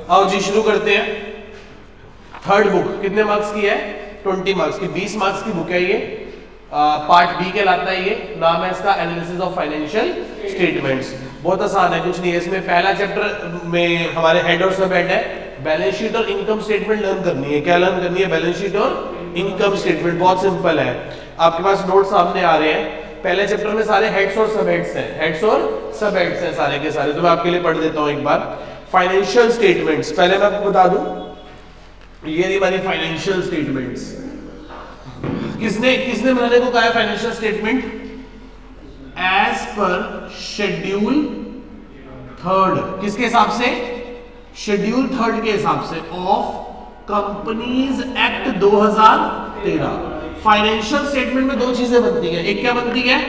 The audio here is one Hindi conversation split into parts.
आओ जी शुरू करते हैं। थर्ड बुक कितने मार्क्स की है? 20 मार्क्स की, 20 मार्क्स की बुक है ये। पार्ट बी कहलाता है ये। नाम है इसका एनालिसिस ऑफ फाइनेंशियल स्टेटमेंट्स। बहुत आसान है, कुछ नहीं है इसमें। पहला चैप्टर में हमारे हेड और सब हेड है। बैलेंस शीट और इनकम स्टेटमेंट लर्न करनी है। क्या लर्न करनी है? बैलेंस शीट और इनकम स्टेटमेंट। बहुत सिंपल है, आपके पास नोट सामने आ रहे हैं। पहले चैप्टर में सारे हेड्स और सब हेड्स हैं, हेड्स और सब हेड्स हैं सारे के सारे। तो मैं आपके लिए पढ़ देता हूं एक बार। फाइनेंशियल स्टेटमेंट्स, पहले मैं आपको बता दूं, ये रही हमारी फाइनेंशियल स्टेटमेंट्स। किसने किसने बनाने को कहा है financial statement? As per schedule third, किसके हिसाब से? शेड्यूल थर्ड के हिसाब से of companies act 2013। Financial statement में दो चीजें बनती हैं। एक क्या बनती है?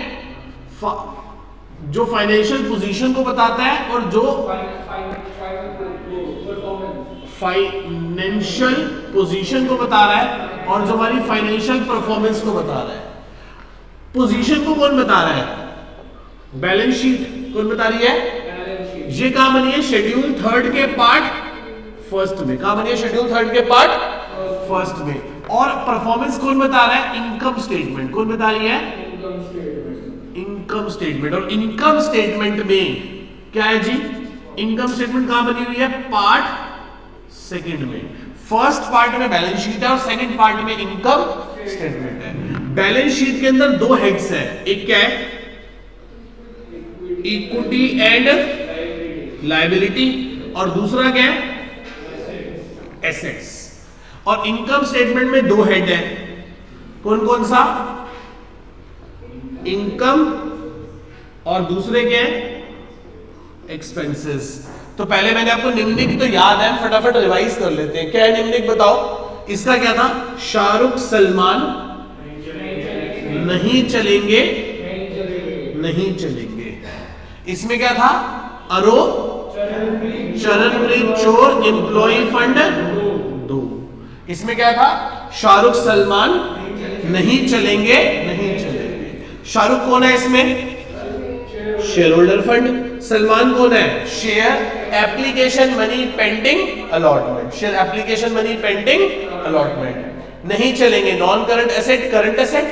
जो फाइनेंशियल पोजीशन को बताता है और जो फाइनेंशियल पोजीशन को बता रहा है और जो हमारी फाइनेंशियल परफॉर्मेंस को बता रहा है। पोजीशन को कौन बता रहा है? बैलेंस शीट कौन बता रही है? ये कहां बनी है? शेड्यूल थर्ड के पार्ट फर्स्ट में। कहां बनी है? शेड्यूल थर्ड के पार्ट फर्स्ट में। और परफॉर्मेंस कौन बता रहा है? Income statement. कौन बता रही है? Income statement. और इनकम स्टेटमेंट में क्या है जी? इनकम स्टेटमेंट कहां बनी हुई है? पार्ट सेकंड में। फर्स्ट पार्ट में बैलेंस शीट है और सेकंड पार्ट में इनकम स्टेटमेंट है। बैलेंस शीट के अंदर दो हेड्स है। एक क्या है? इक्विटी एंड लायबिलिटी, और दूसरा क्या है? एसेट्स। और इनकम स्टेटमेंट में दो हेड है। कौन कौन सा? इनकम और दूसरे क्या है? एक्सपेंसेस। तो पहले मैंने आपको निम्नलिखित तो याद है, फटाफट रिवाइज कर लेते हैं। क्या है निम्नलिखित बताओ? इसका क्या था? शाहरुख सलमान नहीं चलेंगे, नहीं चलेंगे। इसमें क्या था? अरो चरणप्रीत चोर एम्प्लॉय फंड 2। इसमें क्या था? शाहरुख सलमान नहीं चलेंगे, नहीं चलेंगे। शाहरुख कौन है इसमें? Share holder fund. सलमान कौन है? Share application money pending allotment. Share application money pending allotment. नहीं चलेंगे non current asset, current asset,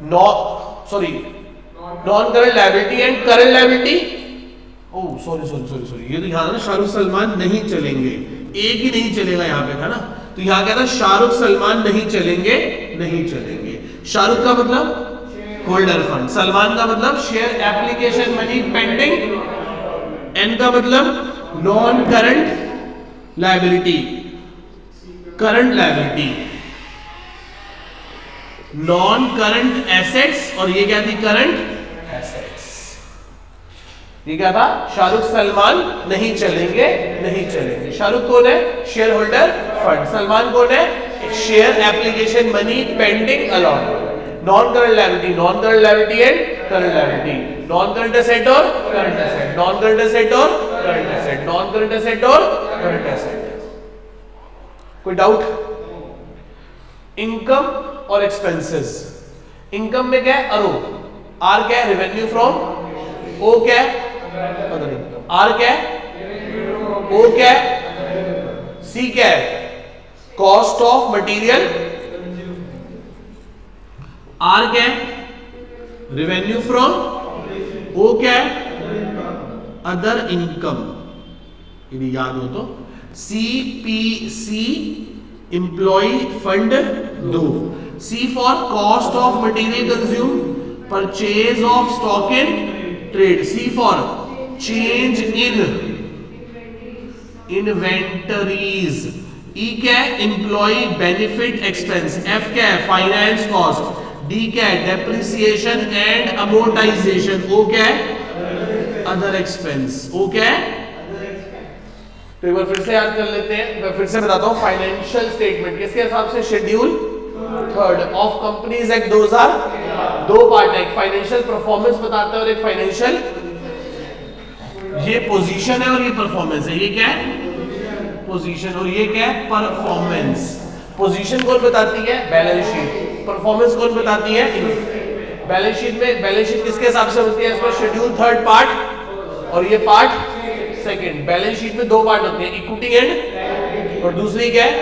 non current liability and current liability. Oh sorry sorry sorry sorry, ये तो यहां ना शाहरुख सलमान नहीं चलेंगे, एक ही नहीं चलेगा यहां पे था ना। तो यहां क्या था? शाहरुख सलमान नहीं चलेंगे, नहीं चलेंगे। शाहरुख का मतलब होल्डर फंड, सलमान का मतलब share application money pending, N का मतलब non current liability, current liability, non current assets, और ये क्या थी? Current assets. ये क्या था? शाहरुख सलमान नहीं चलेंगे, नहीं चलेंगे। शाहरुख कौन है? Shareholder fund. सलमान कौन है? Share application money pending allotment. Non current liability, non current liability and current liability. Non current asset और current asset, non current asset और current asset, non current asset और करंट एसेट। कोई डाउट? इनकम और एक्सपेंसेस। इनकम में क्या है? अरो। आर क्या है? Revenue from. ओ क्या है? आर क्या है? ओ क्या है? सी क्या है? Cost of material. आर क्या है? Revenue from. ओ क्या है? अदर इनकम, यदि याद हो तो। CPC employ fund 2। C for cost of material consume, purchase of stock in trade. C for change in inventories. E क्या है? Employ benefit expense. एफ क्या है? Finance cost. डी क्या है? Depreciation and amortisation. ओ क्या है? Other expense. ओ क्या है? तो एक बार फिर से याद कर लेते हैं, मैं फिर से बताता हूं। फाइनेंशियल स्टेटमेंट किसके हिसाब से? Schedule third of companies act 2000। दो पार्ट है, एक फाइनेंशियल परफॉर्मेंस बताता है और एक फाइनेंशियल, ये पोजीशन है और ये परफॉर्मेंस है। ये क्या है? पोजीशन। और ये क्या है? परफॉर्मेंस। पोजीशन कौन बताती है? Balance sheet. परफॉर्मेंस कौन बताती है? बैलेंस शीट में बैलेंस शीट किसके हिसाब से होती है? इसमें शेड्यूल थर्ड पार्ट और ये पार्ट सेकंड। बैलेंस शीट में दो पार्ट होते हैं, इक्विटी एंड, और दूसरी क्या है,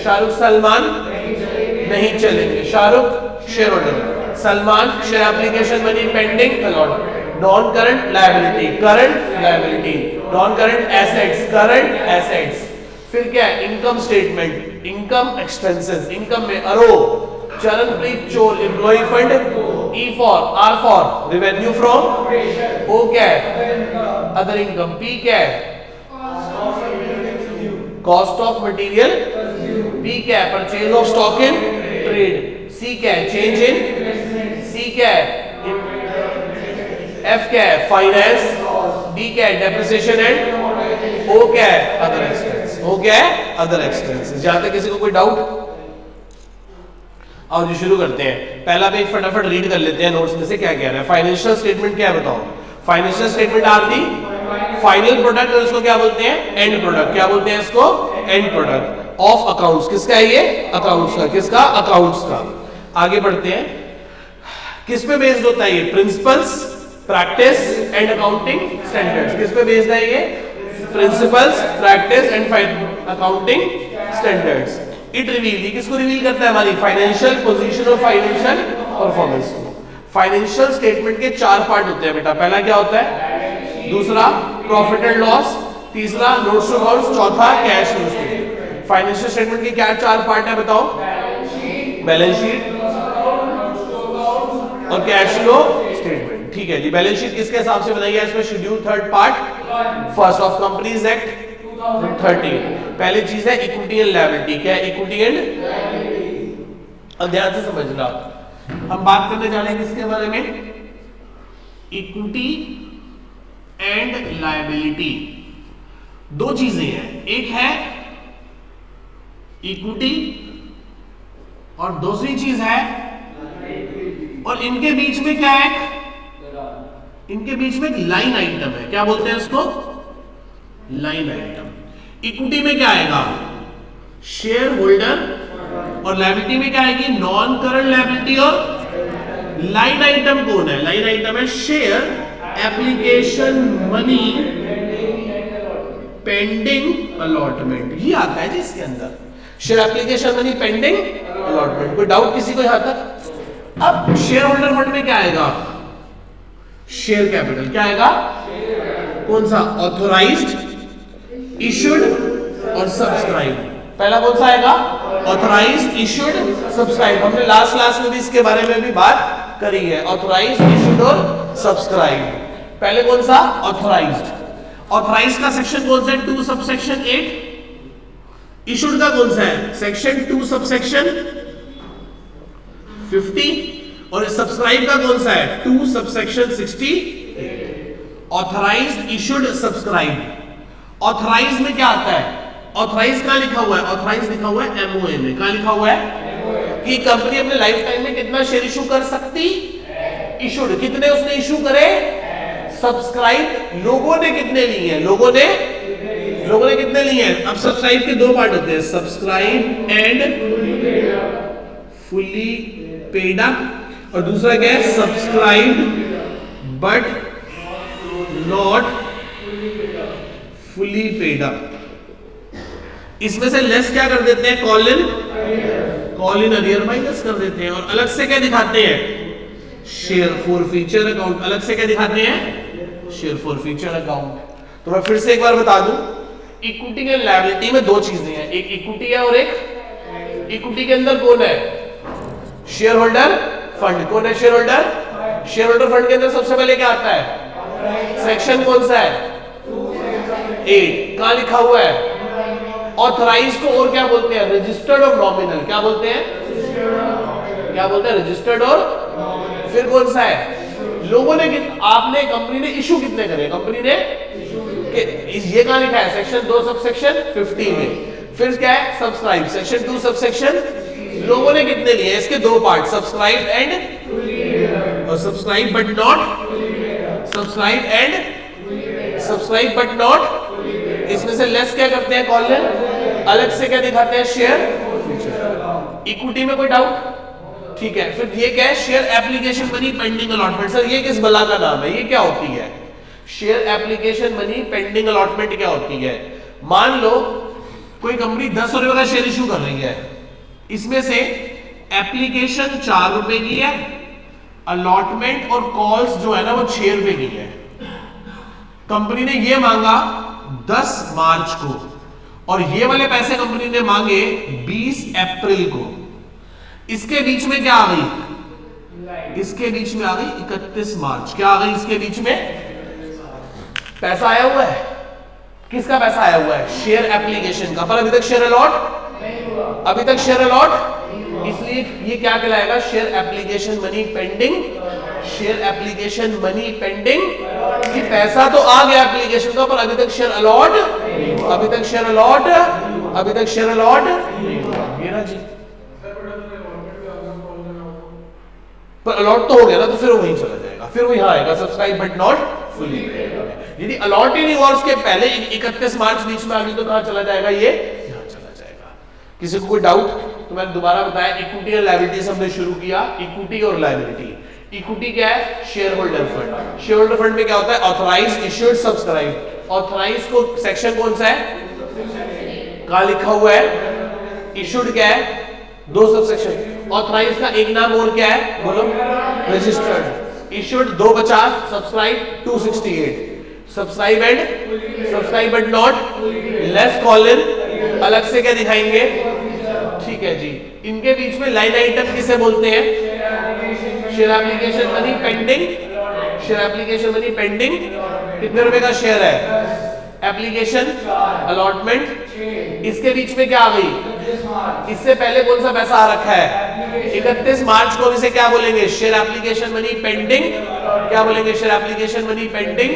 शाहरुख सलमान नहीं चलेंगे। Shahrukh shareholder, Salman share application money pending allot. Non current liability, current liability, non current assets, current assets. फिर क्या है, income statement, income expenses, income में अरो, चरणप्रीत चोर employ fund, E for, R for revenue from, O क्या है, अदर इनकम, पी क्या है, कॉस्ट ऑफ मटेरियल, पी क्या है, purchase of stock in trade, C क्या है, चेंज इन, सी क्या है, एफ क्या है, फाइनेंस, डी क्या है, डेप्रिसिएशन एंड, ओ क्या है, अदर एक्सपेंस, ओ क्या है, अदर एक्सपेंसेस। जहां तक किसी को कोई डाउट? और जो शुरू करते हैं, पहला पेज फटाफट रीड कर लेते हैं नोट्स में से क्या कह रहा है। फाइनेंशियल स्टेटमेंट क्या है बताओ? Financial statement are the final product, और इसको क्या बोलते हैं, एंड प्रोडक्ट। क्या बोलते हैं इसको, एंड प्रोडक्ट ऑफ अकाउंट्स। किसका है ये, अकाउंट्स का। किसका, अकाउंट्स का। आगे बढ़ते हैं, किस पे बेस्ड होता है ये, principles, practice and accounting standards. किस पे बेस्ड है ये, principles, practice and accounting standards. It reveal, ये किसको रिवील करता है, हमारी फाइनेंशियल पोजीशन और फाइनेंशियल परफॉर्मेंस को। फाइनेंशियल स्टेटमेंट के चार पार्ट होते हैं बेटा। पहला क्या होता है, दूसरा प्रॉफिट एंड लॉस, तीसरा नोट्स टू अकाउंट्स, चौथा cash flow statement. Financial statement के क्या चार पार्ट है बताओ? बैलेंस शीट और कैश फ्लो स्टेटमेंट। ठीक है जी। बैलेंस शीट किसके हिसाब से बनाई है, इसमें schedule third part first of companies act 30। पहली चीज है इक्विटी एंड लायबिलिटी। क्या है, इक्विटी एंड, अब ध्यान से समझना, हम बात करने जा रहे हैं किसके बारे में, इक्विटी एंड लायबिलिटी। दो चीजें हैं, एक है इक्विटी और दूसरी चीज है, और इनके बीच में क्या है, इनके बीच में एक लाइन आइटम है। क्या बोलते हैं इसको, लाइन आइटम। इक्विटी में क्या आएगा, शेयर होल्डर, और लायबिलिटी में क्या आएगी, नॉन करंट लायबिलिटी। और लाइन आइटम कौन है, लाइन आइटम है share application money pending allotment. ये आता है जी इसके अंदर, share application money pending allotment. कोई डाउट किसी को यहां तक? अब शेयर होल्डर फंड में क्या आएगा, शेयर कैपिटल। क्या आएगा, कौन सा, ऑथोराइज्ड, इशूड और सब्सक्राइब। पहला कौन सा आएगा, ऑथोराइज्ड, इशूड, सब्सक्राइब। हमने लास्ट क्लास में भी इसके बारे में भी बात करी है, ऑथोराइज्ड, इशूड और सब्सक्राइब। पहले कौन सा, ऑथोराइज्ड। ऑथोराइज्ड का सेक्शन कौन सा है, 2 सबसेक्शन 8। इशूड का कौन सा है, सेक्शन 2 सबसेक्शन 50। और सब्सक्राइब का कौन सा है, 2 subsection 60। Authorised, issued, subscribe. Authorise में क्या आता है, ऑथराइज कहां लिखा हुआ है, ऑथराइज लिखा हुआ है एमओए में। कहां लिखा हुआ है कि कंपनी अपने लाइफ टाइम में कितना शेयर इशू कर सकती, इशूड कितने उसने इशू करे, सब्सक्राइब लोगों ने कितने लिए हैं, लोगों ने कितने लिए हैं। अब सब्सक्राइब के दो पार्ट होते हैं, subscribe and fully paid up, और दूसरा क्या है, subscribe but not fully paid up. इसमें से लेस क्या कर देते हैं, कॉल इन अरियर माइनस कर देते हैं, और अलग से क्या दिखाते हैं, शेयर फॉर फ्यूचर अकाउंट। अलग से क्या दिखाते हैं, शेयर फॉर फ्यूचर अकाउंट। तो मैं फिर से एक बार बता दूं, इक्विटी एंड लायबिलिटी में दो चीजें हैं, एक इक्विटी है और एक, इक्विटी के अंदर कौन है, शेयर होल्डर फंड। कौन है share holder, share holder fund के अंदर सबसे पहले क्या आता है, सेक्शन कौन सा है, 8। कहां लिखा हुआ है, ऑथराइज को और क्या बोलते हैं, रजिस्टर्ड और नॉमिनल। क्या बोलते हैं, क्या बोलते हैं, रजिस्टर्ड और, फिर कौन सा है, लोगों ने, आपने, कंपनी ने इशू कितने करे, कंपनी ने, ये कहां लिखा है, सेक्शन 2 सबसेक्शन 50 में। फिर क्या है, सब्सक्राइब, सेक्शन 2 सबसेक्शन, लोगों ने कितने लिए, इसके दो पार्ट, सब्सक्राइब एंड, और subscribe but not, subscribe and, subscribe but not. इसमें से लेस क्या करते हैं, कॉलन, अलग से क्या दिखाते हैं, शेयर। इक्विटी में कोई डाउट? ठीक है। फिर ये क्या है, share application money pending allotment. Sir ये किस बला का नाम है, ये क्या होती है, share application money pending allotment क्या होती है? मान लो कोई कंपनी 10 रुपए का शेयर इशू कर रही है, इसमें से एप्लीकेशन 4 रुपए की है, अलॉटमेंट और कॉल्स जो है ना वो 6 रुपए की है। कंपनी ने ये मांगा 10 मार्च को और ये वाले पैसे कंपनी ने मांगे 20 अप्रैल को। इसके बीच में क्या आ गई? इसके बीच में आ गई 31 मार्च। क्या आ गई इसके बीच में? पैसा आया हुआ है। किसका पैसा आया हुआ है? शेयर एप्लीकेशन का। पर अभी तक शेयर अलॉट नहीं हुआ, अभी तक शेयर अलॉट, इसलिए ये क्या कहलाएगा? Share application money pending. Share application money pending कि पैसा तो आ गया एप्लीकेशन का पर अभी तक शेयर अलॉट, अभी तक शेयर अलॉट, अभी तक शेयर अलॉट ये ना जी। पर अलॉट तो हो गया ना, तो फिर वहीं चला जाएगा, फिर वहीं आएगा सब्सक्राइब बट नॉट फुली। यदि अलॉट ही नहीं हुआ उसके पहले 31 मार्च बीच में आ गई तो कहां चला जाएगा? ये यहां चला जाएगा। किसी को कोई डाउट? तो मैंने दोबारा बताया, इक्विटी और लायबिलिटीज हमने शुरू किया। इक्विटी और लायबिलिटी। इक्विटी क्या है? Shareholder fund. Shareholder fund में क्या होता है? Authorise, issued, subscribe. ऑथराइज को सेक्शन कौन सा है? कहां लिखा हुआ है? इश्यूड क्या है? 2 सबसेक्शन। ऑथराइज का एक नाम और क्या है? बोलो। Registered. Issued 250, subscribe 268। Subscribe and subscribe but not less colon अलग से क्या दिखाएंगे? ठीक है जी। इनके बीच में लाइन आइटम किसे बोलते हैं? Share application money pending. Share application money pending कितने रुपए का शेयर है? Application allotment. इसके बीच में क्या आ गई? इससे पहले कौन सा पैसा आ रखा है? 31 मार्च को इसे क्या बोलेंगे? Share application money pending. क्या बोलेंगे? Share application money pending.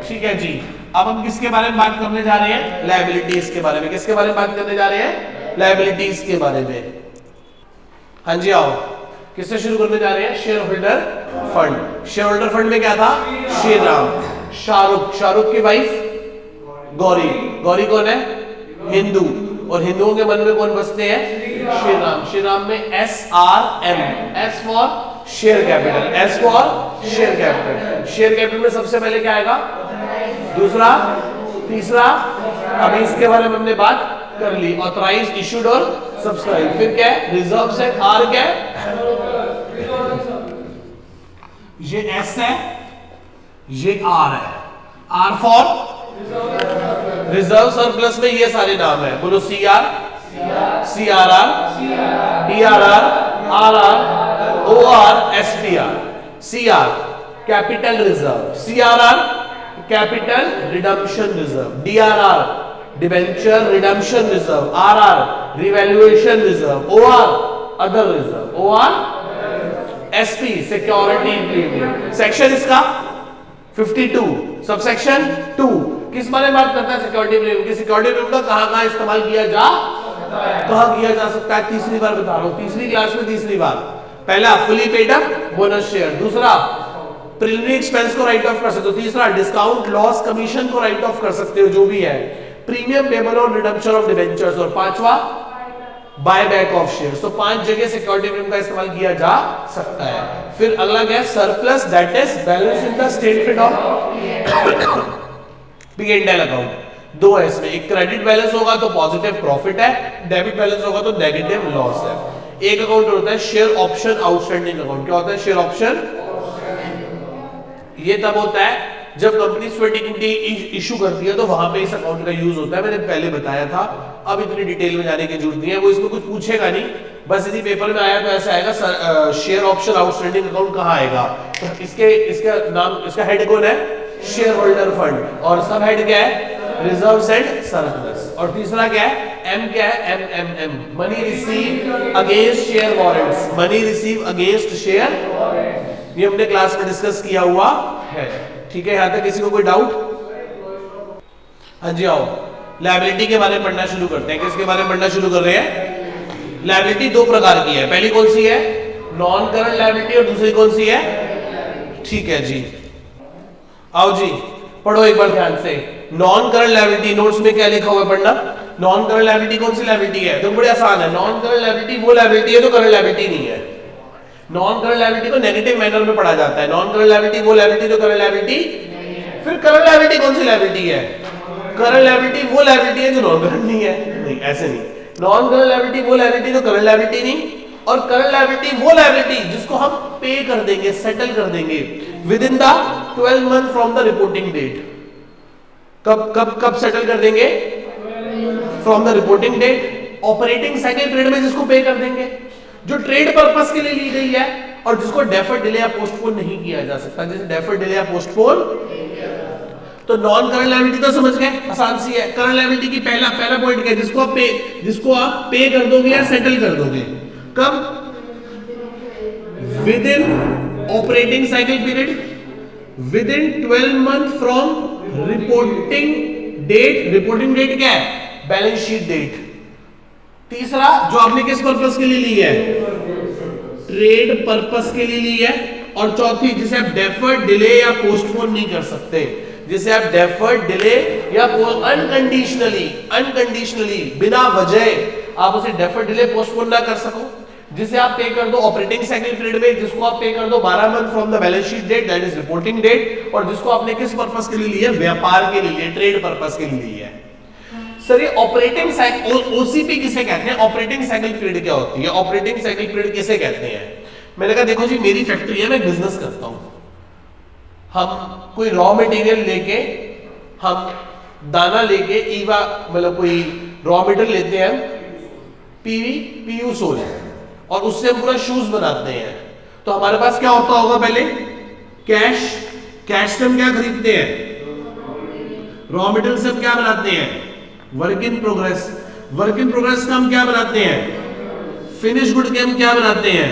ठीक है जी। अब हम किसके बारे में बात करने जा रहे हैं? लायबिलिटीज के बारे में। किसके बारे में बात करने जा रहे हैं? लायबिलिटीज के बारे में। हाँ जी आओ, किससे शुरू करने जा रहे हैं? Share holder fund. Shareholder fund में क्या था? श्री राम, शाहरुख, शाहरुख की वाइफ गौरी। गौरी कौन है? हिंदू। और हिंदुओं के मन में कौन बसते हैं? श्री राम। श्री राम में SRM, S for share capital, S for share capital. Share capital में सबसे पहले क्या आएगा? दूसरा, तीसरा। अभी इसके बारे में हमने बात कर ली। ऑथराइज, इशूड और सब्सक्राइब। फिर क्या है? रिजर्व से R क्या है? ये S है, ये R है। R for reserve. सरप्लस में ये सारे नाम है। बोलो CR, CRR, DRR, RR, OR, SPR। CR capital reserve, CRR capital redemption reserve, DRR debenture redemption reserve, RR revaluation reserve, OR other reserve, OR SP security premium. Section इसका 52, सबसेक्शन 2 किस बारे में बात करता है? सिक्योरिटी प्रीमियम की। सिक्योरिटी प्रीमियम का कहां-कहां इस्तेमाल किया जा, कहां किया जा सकता है? तीसरी बार बता रहा हूं, तीसरी क्लास में तीसरी बार। पहला fully paid up bonus share, दूसरा प्रीलिमिनरी एक्सपेंस को राइट ऑफ कर सकते हो, तीसरा डिस्काउंट लॉस कमीशन को राइट ऑफ कर सकते हो जो भी है, प्रीमियम पेबल और रिडम्पशन ऑफ डिबेंचर्स, और पांचवा बाय बैक ऑफ शेयर्स। तो 5 जगह सिक्योरिटी प्रीमियम का इस्तेमाल किया जा सकता है। फिर अगला क्या है? Surplus, that is balance in the statement of P&L account. 2 है इसमें, एक क्रेडिट बैलेंस होगा तो पॉजिटिव प्रॉफिट है, डेबिट बैलेंस होगा तो नेगेटिव लॉस है। एक अकाउंट होता है शेयर ऑप्शन आउटस्टैंडिंग अकाउंट। क्या होता है? Share option. ये तब होता है जब कंपनी स्वेट इक्विटी इशू करती है तो वहां पे इस अकाउंट का यूज होता है। मैंने पहले बताया था, अब इतनी डिटेल में जाने की जरूरत नहीं है। वो इसमें कुछ पूछेगा नहीं, बस यदि पेपर में आया तो ऐसा आएगा शेयर ऑप्शन आउटस्टैंडिंग अकाउंट कहां आएगा? तो इसका नाम, इसका हेड कौन है? Shareholder fund. और सब हेड क्या है? Reserves and surplus. और तीसरा क्या है? M क्या है? MMM money receive against share warrants. Money receive against share, ये हमने क्लास में डिस्कस किया हुआ है। ठीक है, यहां तक किसी को कोई डाउट? हाँ जी आओ, लायबिलिटी के बारे में पढ़ना शुरू करते हैं। किसके बारे में पढ़ना शुरू कर रहे हैं? लायबिलिटी 2 प्रकार की है। पहली कौन सी है? Non current liability. और दूसरी कौन सी है? ठीक है जी, आओ जी पढ़ो एक बार ध्यान से। नॉन करंट लायबिलिटी, नोट्स में क्या लिखा हुआ है पढ़ना। नॉन करंट लायबिलिटी कौन सी लायबिलिटी है? तो बड़े आसान है। नॉन करंट लायबिलिटी वो लायबिलिटी है जो करंट लायबिलिटी नहीं है। नॉन करंट लायबिलिटी को नेगेटिव मैनर में पढ़ा जाता है। नॉन करंट लायबिलिटी वो लायबिलिटी जो करंट लायबिलिटी। फिर करंट लायबिलिटी कौन सी लायबिलिटी है? करंट लायबिलिटी वो लायबिलिटी है जो नॉन करंट नहीं है। नहीं, ऐसे नहीं। नॉन करंट लायबिलिटी वो लायबिलिटी जो करंट लायबिलिटी नहीं, और करंट लायबिलिटी वो लायबिलिटी जिसको हम पे कर देंगे, सेटल कर देंगे within the 12 month from the reporting date. कब कब कब सेटल कर देंगे? From the reporting date. Operating cycle period में जिसको पे कर देंगे, जो ट्रेड पर्पस के लिए ली गई है और जिसको डेफर्ड, डिले या पोस्टपोन नहीं किया जा सकता, जैसे डेफर्ड, डिले या पोस्टपोन। तो नॉन करंट लायबिलिटी तो समझ गए, आसान सी है। करंट लायबिलिटी की पहला पॉइंट क्या है? जिसको आप पे कर दोगे या सेटल कर दोगे। कब? Within operating cycle period, within 12 month from reporting date. Reporting date क्या है? Balance sheet date. तीसरा, जो आपने किस पर्पस के लिए ली है? ट्रेड पर्पस के लिए ली है। और चौथी, जिसे आप डेफर्ड, डिले या पोस्टपोन नहीं कर सकते, जिसे आप डेफर्ड, डिले या अनकंडीशनली बिना वजह आप उसे डेफर्ड, डिले, पोस्टपोन ना कर सको, जिसे आप पे कर दो ऑपरेटिंग साइकिल पीरियड में, जिसको आप पे कर दो 12 month from the balance sheet date, that is reporting date, और जिसको आपने किस पर्पस के लिए ली है? व्यापार के लिए, ट्रेड पर्पस के लिए ली है। सर ये ऑपरेटिंग साइकिल, ओसीपी किसे कहते हैं? ऑपरेटिंग साइकिल पीरियड क्या होती है? ऑपरेटिंग साइकिल पीरियड किसे कहते हैं? मैंने कहा देखो जी, मेरी फैक्ट्री है, मैं बिजनेस करता हूं, हम कोई रॉ मटेरियल लेके, हम दाना लेके, ईवा मतलब कोई रॉ मटेरियल लेते हैं, पीयू सोल, और उससे हम पूरा शूज बनाते हैं। तो हमारे पास क्या होता होगा? पहले कैश से हम क्या खरीदते हैं? रॉ मटेरियल से हम क्या बनाते हैं? वर्क इन प्रोग्रेस का हम क्या बनाते हैं? फिनिश गुड के हम क्या बनाते हैं?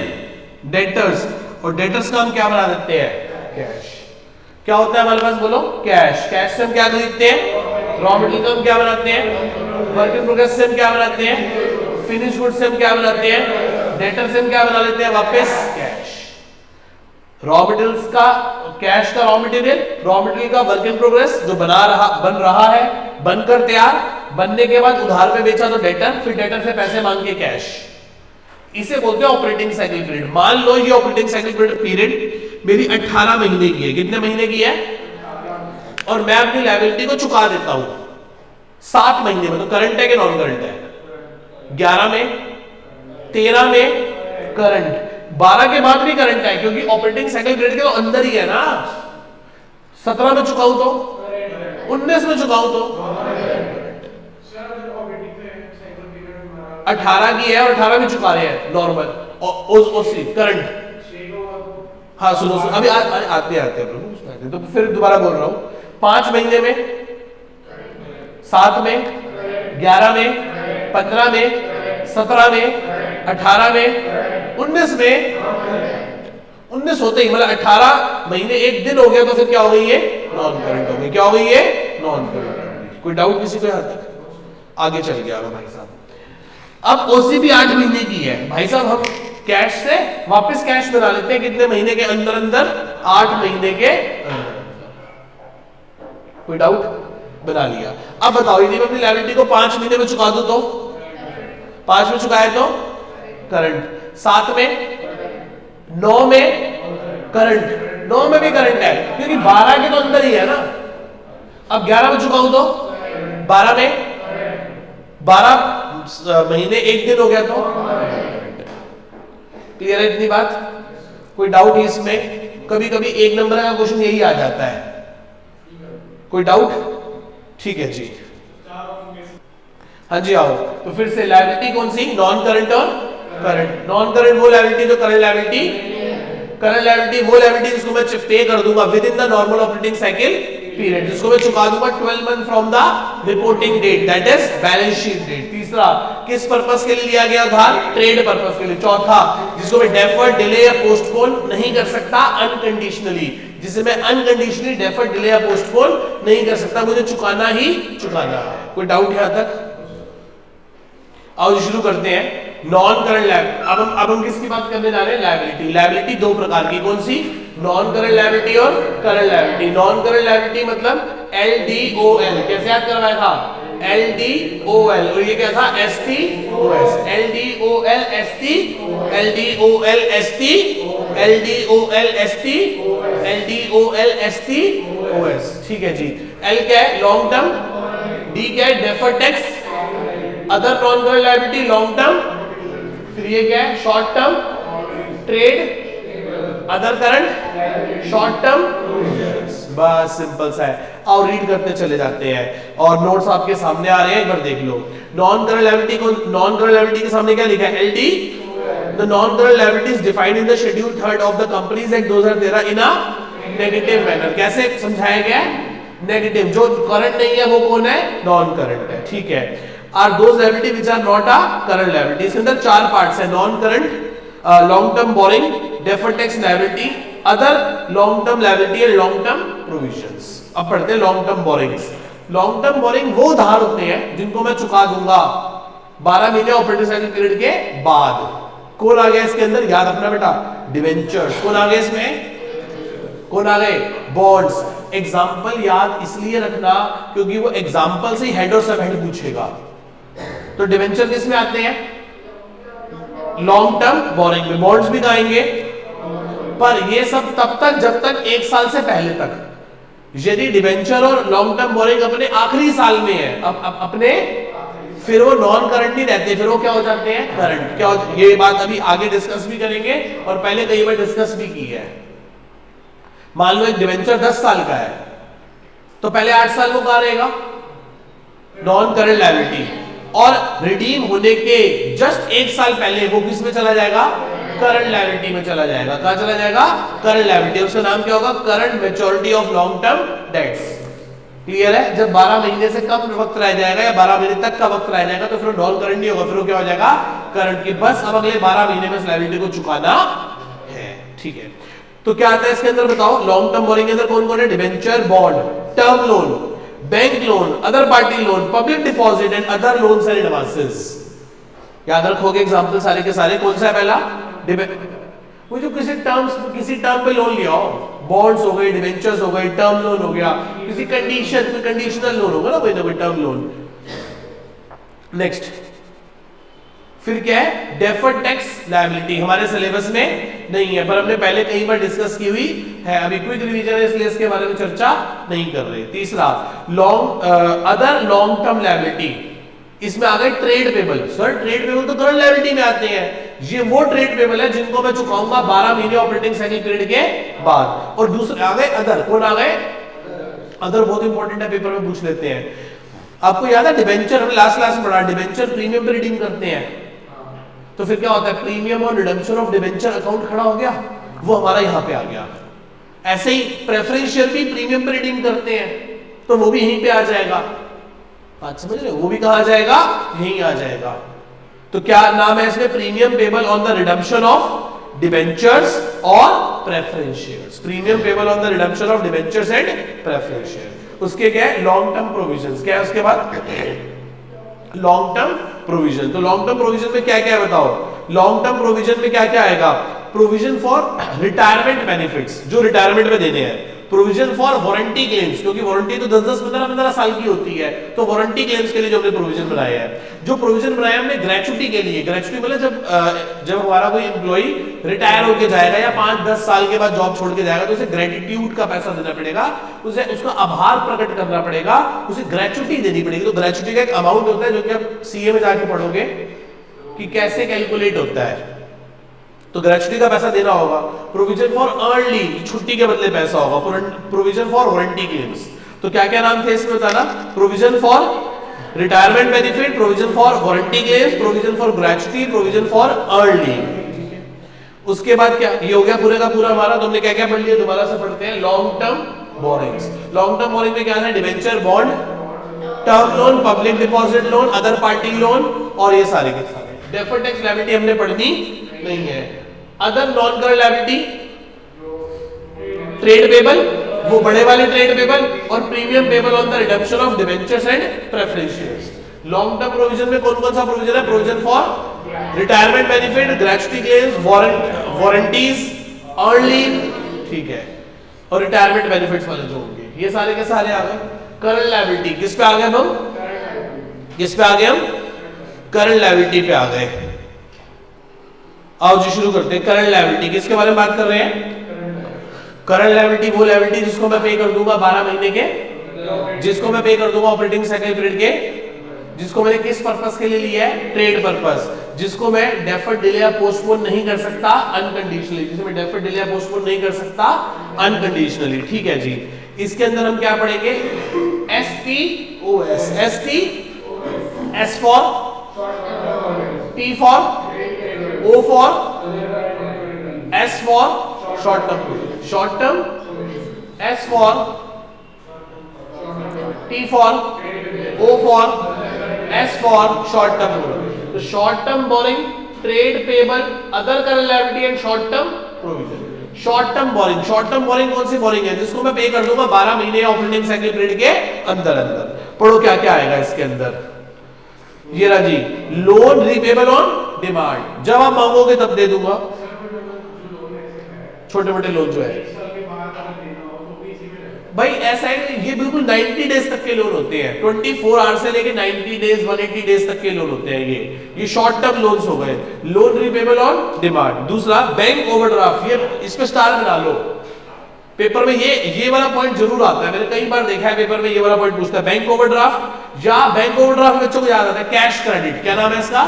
डेटर्स, और डेटर्स का हम क्या बना देते हैं? कैश। क्या होता है हमारे पास? बोलो, कैश से हम क्या खरीदते हैं? रॉ मटेरियल का हम क्या बनाते हैं? वर्क इन प्रोग्रेस से हम क्या बनाते हैं? फिनिश गुड से हम क्या बनाते हैं? डेटर से हम क्या बना लेते हैं? वापस कैश। रॉ मटेरियल्स का, कैश का रॉ मटेरियल का वर्क इन प्रोग्रेस जो बन रहा है, बनकर तैयार, बनने के बाद उधार में बेचा तो डेटर, फिर डेटर से पैसे मांग के कैश। इसे बोलते हैं ऑपरेटिंग साइकिल पीरियड। मान लो ये ऑपरेटिंग साइकिल पीरियड मेरी 18 महीने की है। कितने महीने की है? और मैं अपनी लायबिलिटी को चुका देता हूं 7 महीने में। तो करंट है कि नॉन करंट है? 11 में, 13 में करंट, 12 के बाद भी करंट है, क्योंकि ऑपरेटिंग साइकिल पीरियड के तो अंदर ही है ना। 17 में चुकाऊं तो, 19 में चुकाऊं तो, 18 की है और 18 में चुका रहे हैं नॉर्मल, ओसी करंट। हाँ सुनो, अभी आते प्रभु, तो फिर दोबारा बोल रहा हूं। 5 महीने में, 7 में, 11 में, 15 में, 17 में, 18 में, 19 में। 19 होते ही मतलब 18 महीने 1 दिन हो गया, तो फिर क्या हो गई? ये नॉन करंट हो गई। क्या हो गई? ये नॉन करंट। कोई डाउट किसी को यहां तक? आगे चल गया भाई साहब। अब ओसीबी 8 महीने की है भाई साहब, हम कैश से वापस कैश बना लेते हैं कितने महीने के अंदर? 8 महीने के अंदर। कोई डाउट? बना लिया। अब बताओ, यदि मैं अपनी लायबिलिटी को 5 महीने में चुका दूं तो? 5 में चुकाए तो करंट, 7 में, 9 में करंट, 9 में भी करंट है क्योंकि 12 के तो अंदर ही है ना। अब 11 में चुकाऊं तो 12 में, 12 महीने 1 दिन हो गया तो क्लियर है इतनी बात? कोई डाउट है इसमें? कभी कभी 1 नंबर का क्वेश्चन यही आ जाता है। कोई डाउट? ठीक है जी, हाँ जी आओ। तो फिर से लायबिलिटी कौन सी? नॉन करंट और करंट। नॉन करंट वो लायबिलिटी जो करंट लायबिलिटी, करंट लायबिलिटी वो लायबिलिटी जिसको मैं पे कर दूंगा within the normal operating cycle period, जिसको मैं चुका दूंगा 12 month from the reporting date, that is balance sheet date. तीसरा, किस पर्पस के लिए लिया गया उधार? ट्रेड पर्पस के लिए। चौथा, जिसको मैं डेफर्ड, डिले या पोस्टपोन नहीं कर सकता अनकंडीशनली, जिसे मैं अनकंडीशनली डेफर्ड, डिले या पोस्टपोन नहीं कर सकता, मुझे चुकाना ही चुकाना है। कोई डाउट यहां तक? आओ शुरू करते हैं। Non current liability. अब हम किसकी बात करने जा रहे हैं? लायबिलिटी। लायबिलिटी 2 प्रकार की, कौन सी? नॉन करंट लायबिलिटी और current liability. Non current liability मतलब LDOL, कैसे याद करवाया था? LDOL, और ये क्या था? STOS। LDOL ST, LDOL ST, LDOL ST, LDOL ST, OS, ठीक है जी। एल क्या है? Long term. डी क्या है? Deferred tax, other non current liability long term. फिर ये क्या है? Short term trade, other current short term. बस सिंपल सा है। और रीड करते चले जाते हैं और नोट्स आपके सामने आ रहे हैं, एक बार देख लो। नॉन करंट लायबिलिटी को, नॉन करंट लायबिलिटी के सामने क्या लिखा है? LD, the non current liability is defined in the schedule 3 of the companies act 2013 in a negative manner. कैसे समझाया गया है? नेगेटिव। जो करंट नहीं है वो कौन है? नॉन करंट है, ठीक है। Are those liability which are not a current liability. इसके अंदर चार पार्ट्स है: non current, long term borrowing, deferred tax liability, other long term liability and long term provisions. अब पढ़ते हैं long term borrowings. Long term borrowing वो उधार होते हैं जिनको मैं चुका दूंगा 12 महीने ऑपरेटिंग साइकिल पीरियड के बाद। कौन आ गया इसके अंदर? याद रखना बेटा, डिवेंचर्स। कौन आ गया इसमें? कौन आ गए? बॉन्ड्स। एग्जाम्पल याद इसलिए रखना क्योंकि वो एग्जाम्पल से हेड और सब हेड पूछेगा। तो डिवेंचर किस में आते हैं? लॉन्ग टर्म बोरिंग में। बॉन्ड्स भी आएंगे, पर ये सब तब तक जब तक 1 साल से पहले तक। यदि डिवेंचर और लॉन्ग टर्म बोरिंग अपने आखिरी साल में है, अब अपने, फिर वो नॉन करंट नहीं रहते, फिर वो क्या हो जाते हैं? करंट। क्या हो, ये बात अभी आगे डिस्कस भी करेंगे और पहले कई बार डिस्कस भी की है। मान लो एक डिवेंचर 10 साल का है तो पहले 8 साल वो कहां रहेगा? Non current liability. और रिडीम होने के जस्ट 1 साल पहले वो किस में चला जाएगा? करंट लायबिलिटी में चला जाएगा। कहां चला जाएगा? Current liability. उसका नाम क्या होगा? Current maturity of long term debts. Clear है? जब 12 महीने से कम वक्त रह जाएगा या 12 महीने तक का वक्त रह जाएगा तो फिर नॉन करंट नहीं होगा, फिर वो क्या हो जाएगा? करंट की। बस अब अगले 12 महीने में इस लायबिलिटी को चुकाना है, ठीक है। तो क्या आता है इसके अंदर बताओ? लॉन्ग टर्म बोरिंग के अंदर कौन कौन है? Debenture, bond, term loan, bank loan, other party loan, public deposit and other loans and advances. याद रखोगे एग्जांपल सारे के सारे। कौन सा है पहला? वो जो किसी टर्म पे लोन लिया हो, बॉन्ड्स हो गए, डिवेंचर्स हो गए, टर्म लोन हो गया, किसी कंडीशन पे कंडीशनल लोन होगा ना कोई ना कोई टर्म लोन। नेक्स्ट फिर क्या है? Deferred tax liability. हमारे सिलेबस में नहीं है पर हमने पहले कई बार डिस्कस की हुई है, अभी क्विक रिवीजन है इसलिए इसके बारे में चर्चा नहीं कर रहे। तीसरा अदर लॉन्ग टर्म लायबिलिटी। इसमें आ गए trade payable. Sir trade payable तो करंट लायबिलिटी में आते हैं। ये वो ट्रेड पेबल है जिनको मैं चुकाऊंगा 12 महीने ऑपरेटिंग साइकिल पीरियड के बाद। और दूसरे आ गए अदर। कौन आ गए? अदर बहुत इंपॉर्टेंट है, पेपर में पूछ लेते हैं। आपको याद है डिवेंचर, हमने लास्ट क्लास में पढ़ा, डिवेंचर प्रीमियम पे रिडीम करते हैं तो फिर क्या होता है? प्रीमियम और रिडेम्पशन ऑफ डिवेंचर अकाउंट खड़ा हो गया, वो हमारा यहां पे आ गया। ऐसे ही प्रेफरेंस शेयर भी प्रीमियम पे रिडीम करते हैं तो वो भी यहीं पे आ जाएगा। बात समझ रहे हो? वो भी कहां आ जाएगा? यहीं आ जाएगा। तो क्या नाम है इसमें? Premium payable on the redemption of debentures और preference shares. Premium payable on the redemption of debentures and preference share. उसके क्या है? Long term provisions. क्या है उसके बाद? Long term provision. तो लॉन्ग टर्म प्रोविजन में क्या क्या है बताओ? लॉन्ग टर्म प्रोविजन में क्या क्या आएगा? प्रोविजन फॉर रिटायरमेंट बेनिफिट्स, जो रिटायरमेंट में देने हैं। प्रोविजन फॉर वारंटी क्लेम्स, क्योंकि वारंटी तो 10-10, 15-15 साल की होती है, तो वारंटी क्लेम्स के लिए जो हमने प्रोविजन बनाया है। जो प्रोविजन बनाया हमने ग्रेचुटी के लिए। ग्रेचुटी मतलब जब हमारा कोई एम्प्लॉई रिटायर होकर जाएगा या 5-10 साल के बाद जॉब छोड़ के जाएगा तो उसे ग्रेटिट्यूड का पैसा देना पड़ेगा, उसे उसका आभार प्रकट करना पड़ेगा, उसे ग्रेचुटी देनी पड़ेगी। तो ग्रेचुटी का एक अमाउंट होता है जो कि आप सीए में जाके पढ़ोगे कि कैसे कैलकुलेट होता है। तो ग्रेचुटी का पैसा देना होगा। प्रोविजन फॉर अर्न लीव, छुट्टी के बदले पैसा होगा। Provision for warranty claims. तो क्या क्या नाम थे इसमें बताना? Provision for retirement benefit, provision for warranty claims, provision for gratuity, provision for earn leave. उसके बाद क्या? ये हो गया पूरे का पूरा हमारा। तुमने क्या क्या पढ़ लिया? दोबारा से पढ़ते हैं। Long term borrowings. Long term boring में क्या है? Debenture, bond, term loan, public deposit loan, other party loan और ये सारे के सारे। डेफर्ड टैक्स लायबिलिटी हमने पढ़नी नहीं है। Other non current liability, trade payable, वो बड़े वाले ट्रेड पेबल, और premium payable on the redemption of debentures and preference shares. Long term provision में कौन कौन सा प्रोविजन है? Provision for retirement benefit, gratuity claims, warranties, earn leave, ठीक है, और रिटायरमेंट बेनिफिट्स वाले जो होंगे ये सारे के सारे आ गए। करंट लायबिलिटी किस पे आ गए हम? किस पे आ गए हम? करंट लायबिलिटी पे आ गए। आओ जी शुरू करते हैं। करंट लायबिलिटी किसके बारे में बात कर रहे हैं? करंट लायबिलिटी वो लायबिलिटी जिसको मैं पे कर दूंगा 12 महीने के, जिसको मैं पे कर दूंगा ऑपरेटिंग साइकिल पीरियड के, जिसको मैंने किस पर्पस के लिए लिया है, ट्रेड पर्पस, जिसको मैं डेफर्ड डिले या पोस्टपोन नहीं कर सकता अनकंडीशनली, जिसे मैं डेफर्ड डिले या पोस्टपोन नहीं कर सकता अनकंडीशनली। ठीक है जी। इसके अंदर हम क्या पढ़ेंगे, SPOS, ST S for, T for, O for, S for short term, short term, S for, T for, O for, S for short term. तो short term borrowing, trade payable, other current liability and short term provision. Short term borrowing, short term borrowing कौन सी बोरिंग है, जिसको मैं पे कर दूंगा 12 महीने ऑपरेटिंग साइकिल पीरियड के अंदर अंदर। पढ़ो क्या क्या आएगा इसके अंदर। ये रहा जी, लोन रीपेबल ऑन डिमांड, जब आप मांगोगे तब दे दूंगा, छोटे मोटे लोन जो है भाई ऐसा है, ये बिल्कुल 90 डेज तक के लोन होते हैं, 24 आवर से लेके 90 डेज 180 डेज तक के लोन होते हैं। ये शॉर्ट टर्म लोन्स हो गए, लोन रिपेबल ऑन डिमांड। दूसरा बैंक ओवरड्राफ्ट, ये इस पे स्टार बना लो, पेपर में ये वाला पॉइंट जरूर आता है, मैंने कई बार देखा है पेपर में ये वाला पॉइंट पूछता है। बैंक ओवरड्राफ्ट, या बैंक ओवरड्राफ्ट बच्चों को याद आता है कैश क्रेडिट, क्या नाम है इसका,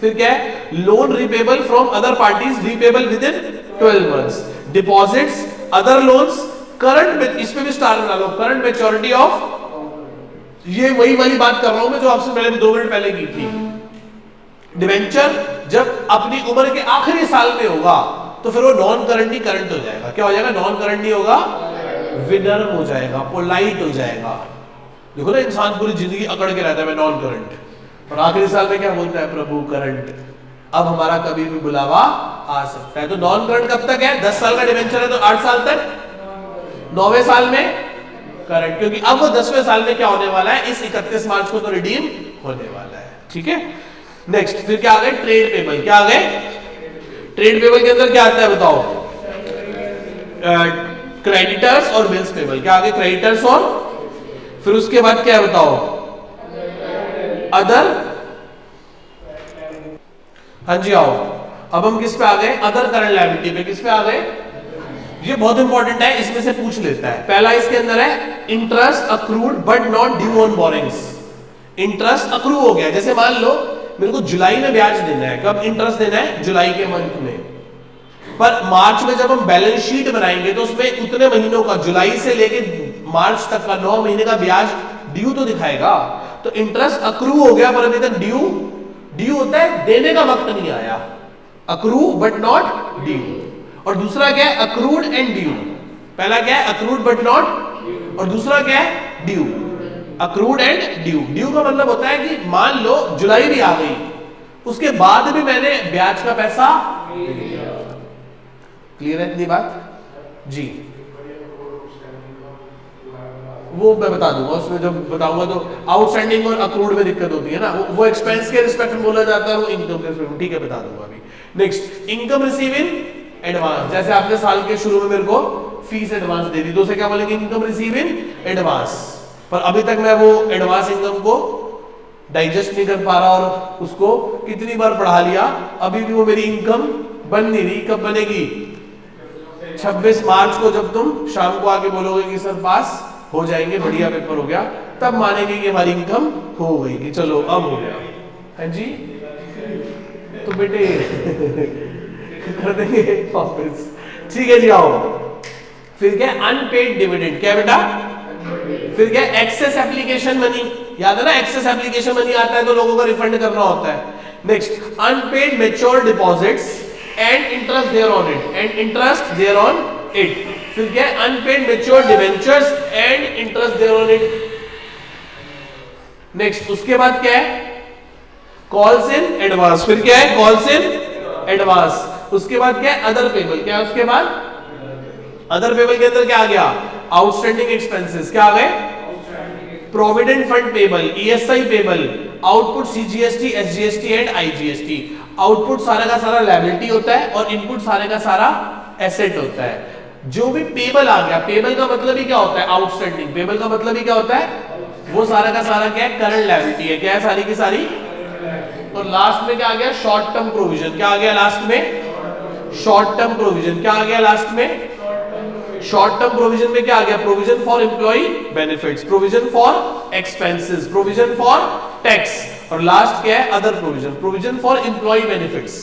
फिर क्या है, loan repayable from other parties repayable with in 12 months, deposits, other loans, current में, इसमें भी स्टार बना लो, करंट मैच्योरिटी ऑफ, ये वही वाली बात कर रहा हूं मैं जो आपसे मैंने 2 मिनट पहले की थी। डिवेंचर जब अपनी उम्र के आखिरी साल में होगा तो फिर वो नॉन करंट ही करंट हो जाएगा, क्या हो जाएगा, नॉन करंट नहीं होगा, विनर्म हो जाएगा, पोलाइट हो जाएगा। देखो ना, इंसान पूरी जिंदगी अकड़ के रहता है मैं नॉन करंट, और आखिरी साल में क्या बोलता है, प्रभु करंट, अब हमारा कभी भी बुलावा आ सकता है। तो नॉन करंट कब तक है, 10 साल का डिवेंचर है तो 8 साल तक, 9वें साल में करंट, क्योंकि अब वो 10वें साल में क्या होने वाला है, इस 31 मार्च को तो रिडीम होने वाला है। ठीक है, नेक्स्ट फिर क्या आ गए, ट्रेड पेबल, क्या आ गए, ट्रेड पेबल के अंदर क्या आता है बताओ, क्रेडिटर्स और बिल्स पेबल, क्या आ गए, क्रेडिटर्स और, फिर उसके बाद क्या है बताओ, अदर, हाँ जी आओ, अब हम किस पे आ गए, अदर करंट लायबिलिटी पे, किस पे आ गए, ये बहुत इंपॉर्टेंट है, इसमें से पूछ लेता है। पहला इसके अंदर है interest accrued but not due on borings, interest accrue हो गया, जैसे मान लो मेरे को जुलाई में ब्याज देना है, कब इंटरेस्ट देना है, जुलाई के मंथ में, पर मार्च में जब हम बैलेंस शीट बनाएंगे तो उसमें उतने महीनों का, जुलाई से लेके मार्च तक का 9 महीने का ब्याज ड्यू तो दिखाएगा, तो इंटरेस्ट अक्रू हो गया पर अभी तक ड्यू होता है, देने का वक्त नहीं आया, अक्रू बट नॉट ड्यू। और दूसरा क्या है, अक्रूड एंड ड्यू, पहला क्या है, अक्रूड बट नॉट, और दूसरा क्या है, due, accrued and due. Due का मतलब होता है कि मान लो जुलाई भी आ गई, उसके बाद भी मैंने ब्याज का पैसा, क्लियर है इतनी बात जी, वो मैं बता दूंगा, उसमें जब बताऊंगा तो आउटस्टैंडिंग और अक्रूड में दिक्कत होती है ना, वो एक्सपेंस के रिस्पेक्ट में बोला जाता है, वो इनकम के रिस्पेक्ट में, ठीक है बता दूंगा अभी। Next, income receive in advance, जैसे आपने साल के शुरू में मेरे को फीस एडवांस दे दी तो उसे क्या बोलेंगे, इनकम रिसीव इन एडवांस, पर अभी तक मैं वो एडवांस इनकम को डाइजेस्ट नहीं कर पा रहा और उसको कितनी बार पढ़ा लिया, अभी भी वो मेरी इनकम बन नहीं रही, कब बनेगी, 26 मार्च को जब तुम शाम को आके बोलोगे कि सर पास हो जाएंगे, बढ़िया पेपर हो गया, तब मानेंगे कि हमारी इनकम हो गई, कि चलो अब हो गया है जी, तो बेटे कर देंगे वापस, ठीक है जी आओ। फिर क्या, अनपेड डिविडेंड, क्या बेटा, फिर क्या, एक्सेस एप्लीकेशन मनी, याद है ना, एक्सेस एप्लीकेशन मनी आता है तो लोगों को रिफंड करना होता है। Next, unpaid mature deposits and interest there on it, and interest there on it. फिर क्या है, unpaid mature debentures and interest there on it. Next, उसके बाद क्या है, कॉल्स इन एडवांस, फिर क्या है, कॉल्स इन एडवांस। उसके बाद क्या है, अदर पेबल, क्या है उसके बाद, अदर पेबल के अंदर क्या आ गया, आउटस्टैंडिंग एक्सपेंसेस, क्या आ गए, provident fund payable, ESI payable, output CGST, SGST and IGST. Output सारा का सारा लायबिलिटी होता है और इनपुट सारे का सारा एसेट होता है। जो भी पेबल आ गया, पेबल का मतलब ही क्या होता है, आउटस्टैंडिंग, पेबल का मतलब ही क्या होता है, वो सारा का सारा क्या है, करंट लायबिलिटी है, क्या है सारी की सारी। और लास्ट में क्या आ गया, शॉर्ट टर्म प्रोविजन, क्या आ गया लास्ट में, शॉर्ट टर्म प्रोविजन, क्या आ गया लास्ट में, शॉर्ट टर्म प्रोविजन में क्या आ गया? Provision for employee benefits, provision for expenses, provision for tax, और लास्ट क्या है? Other provision, provision for employee benefits.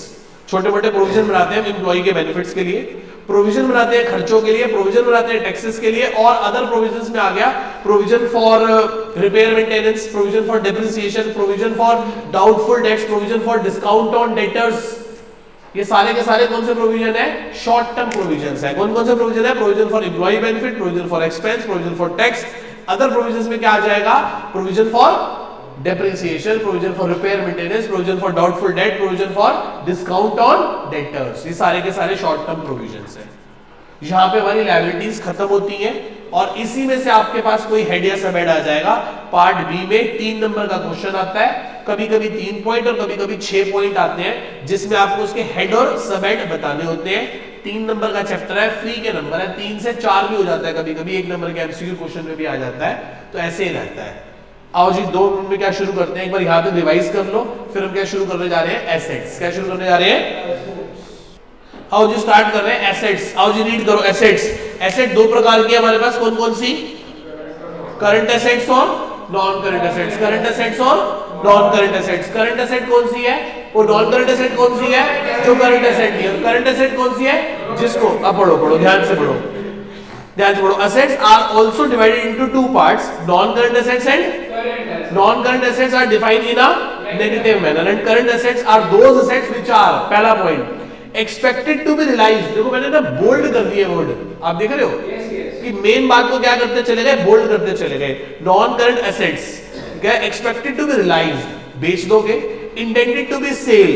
छोटे मोटे प्रोविजन बनाते हैं हम एम्प्लॉय के बेनिफिट्स के लिए, प्रोविजन बनाते हैं खर्चों के लिए, प्रोविजन बनाते हैं टैक्सेस के लिए, और अदर प्रोविजंस में आ गया provision for repair maintenance, provision for depreciation, provision for doubtful debts, provision for discount on debtors. ये सारे के सारे कौन से प्रोविजन है? शॉर्ट टर्म प्रोविजंस है। कौन कौन से प्रोविजन है? Provision for employee benefit, provision for expense, provision for tax. Other provisions में क्या आ जाएगा? Provision for depreciation, provision for repair maintenance, provision for doubtful debt, provision for discount on debtors. ये सारे के सारे शॉर्ट टर्म प्रोविजंस हैं। यहां पे हमारी लायबिलिटीज खत्म होती हैं, और इसी में से आपके पास कोई हेड या सब हेड आ जाएगा। पार्ट बी में 3 नंबर का क्वेश्चन आता है, कभी कभी 3 पॉइंट और कभी कभी 6 पॉइंट आते हैं, जिसमें आपको उसके हेड और सब हेड बताने होते हैं। 3 नंबर का चैप्टर है, फ्री के नंबर है, 3 से 4 भी हो जाता है, कभी कभी 1 नंबर के एमसीक्यू क्वेश्चन में भी आ जाता है, तो ऐसे ही रहता है। आओ जी 2 मिनट में क्या शुरू करते हैं, एक बार यहाँ पे रिवाइज कर लो, फिर हम क्या शुरू करने जा रहे हैं? एसेट्स। क्या शुरू करने जा रहे हैं? आओ जी स्टार्ट कर रहे हैं एसेट्स। आओ जी रीड करो एसेट्स। एसेट 2 प्रकार की है हमारे पास, कौन कौन सी? करंट एसेट्स और non current assets. Current assets और non current assets. Current asset कौन सी है? और नॉन करंट एसेट कौन सी है? जो करंट एसेट नहीं है। करंट एसेट कौन सी है? जिसको, अब पढ़ो ध्यान से पढ़ो, ध्यान से पढ़ो। assets are also divided into 2 parts, non current assets and non current assets are defined in a negative manner, and current assets are those assets which are, पहला point, expected to be realized। देखो मैंने ना बोल्ड कर दिया वर्ड, आप देख रहे हो कि मेन बात को क्या करते चले गए? बोल्ड करते चले गए। नॉन करंट एसेट्स क्या? एक्सपेक्टेड टू बी रियलाइज्ड, बेच दोगे। इंटेंडेड टू बी सेल,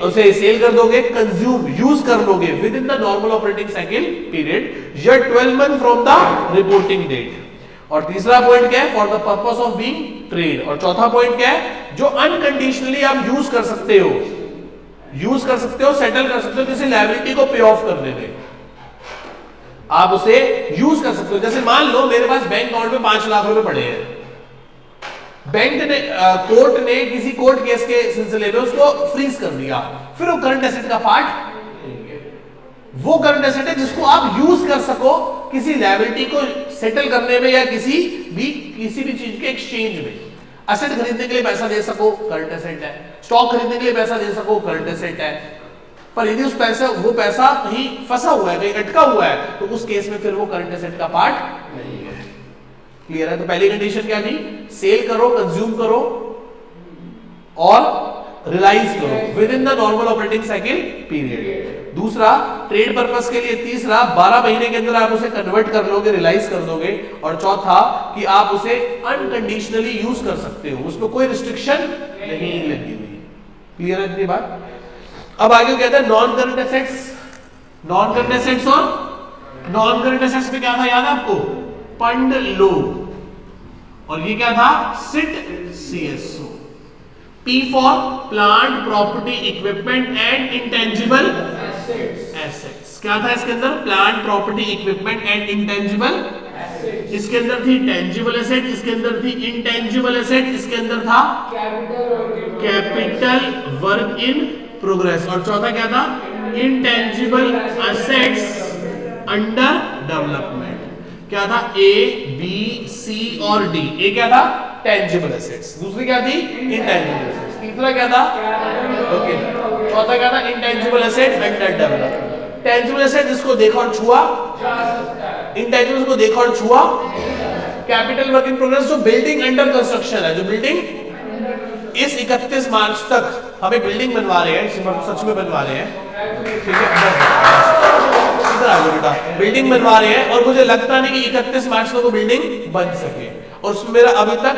उसे सेल कर दोगे। कंज्यूम, यूज कर लोगे within the normal operating cycle period, या 12 month from the reporting date. और तीसरा पॉइंट क्या है? For the purpose of being trade. और चौथा पॉइंट क्या है? जो अनकंडीशनली आप यूज कर सकते हो, यूज कर सकते हो, सेटल कर सकते हो, किसी लायबिलिटी को पे ऑफ करने में आप उसे यूज कर सकते हो। जैसे मान लो मेरे पास बैंक अकाउंट में 5 लाख रुपए पड़े हैं, बैंक ने कोर्ट ने किसी कोर्ट केस के सिलसिले में उसको फ्रीज कर दिया, फिर वो करंट एसेट का पार्ट, वो करंट एसेट है जिसको आप यूज कर सको किसी लायबिलिटी को सेटल करने में, या किसी भी चीज के एक्सचेंज में। एसेट खरीदने के लिए पैसा दे सको, करंट एसेट है। स्टॉक खरीदने के लिए पैसा दे सको, करंट एसेट है। पर यदि वो पैसा कहीं फंसा हुआ है, कहीं अटका हुआ है, तो उस केस में फिर वो करंट एसेट का पार्ट नहीं है। क्लियर है? तो पहली कंडीशन क्या थी? सेल करो, कंज्यूम करो और रियलाइज करो with in the normal operating cycle period. दूसरा, ट्रेड पर्पस के लिए। तीसरा, 12 महीने के अंदर आप उसे कन्वर्ट कर लोगे, रियलाइज कर दोगे। और चौथा कि आप उसे अनकंडीशनली यूज कर सकते हो, उसमें कोई रिस्ट्रिक्शन नहीं लगी हुई। क्लियर है इतनी बात? अब आगे कहते हैं non current assets. Non current assets और नॉन करंट एसेट्स में क्या था याद है आपको? फंड लो, और ये क्या था? Sit CSO. P for plant property equipment and intangible assets. क्या था इसके अंदर? Plant property equipment and intangible. इसके अंदर थी टेंजिबल एसेट, इसके अंदर थी इंटेंजिबल एसेट, इसके अंदर था कैपिटल वर्क इन प्रोग्रेस, और चौथा क्या था? Intangible assets under development. क्या था? ए, बी, सी और डी। ए क्या था? Tangible assets. दूसरी क्या थी? Intangible assets. तीसरा क्या था? ओके। चौथा क्या था? Intangible asset under development. Tangible asset जिसको देखा और छुआ जा सकता है, इंटेंजिबल को देखा और छुआ। कैपिटल वर्क इन प्रोग्रेस जो बिल्डिंग अंडर कंस्ट्रक्शन है, जो बिल्डिंग इस 31 मार्च तक हमें बिल्डिंग बनवा रहे हैं, सच में बनवा रहे हैं, ठीक है, इधर आ जाओ बेटा, बिल्डिंग बनवा रहे हैं, और मुझे लगता नहीं कि 31 मार्च तक वो बिल्डिंग बन सके, और उसमें मेरा अभी तक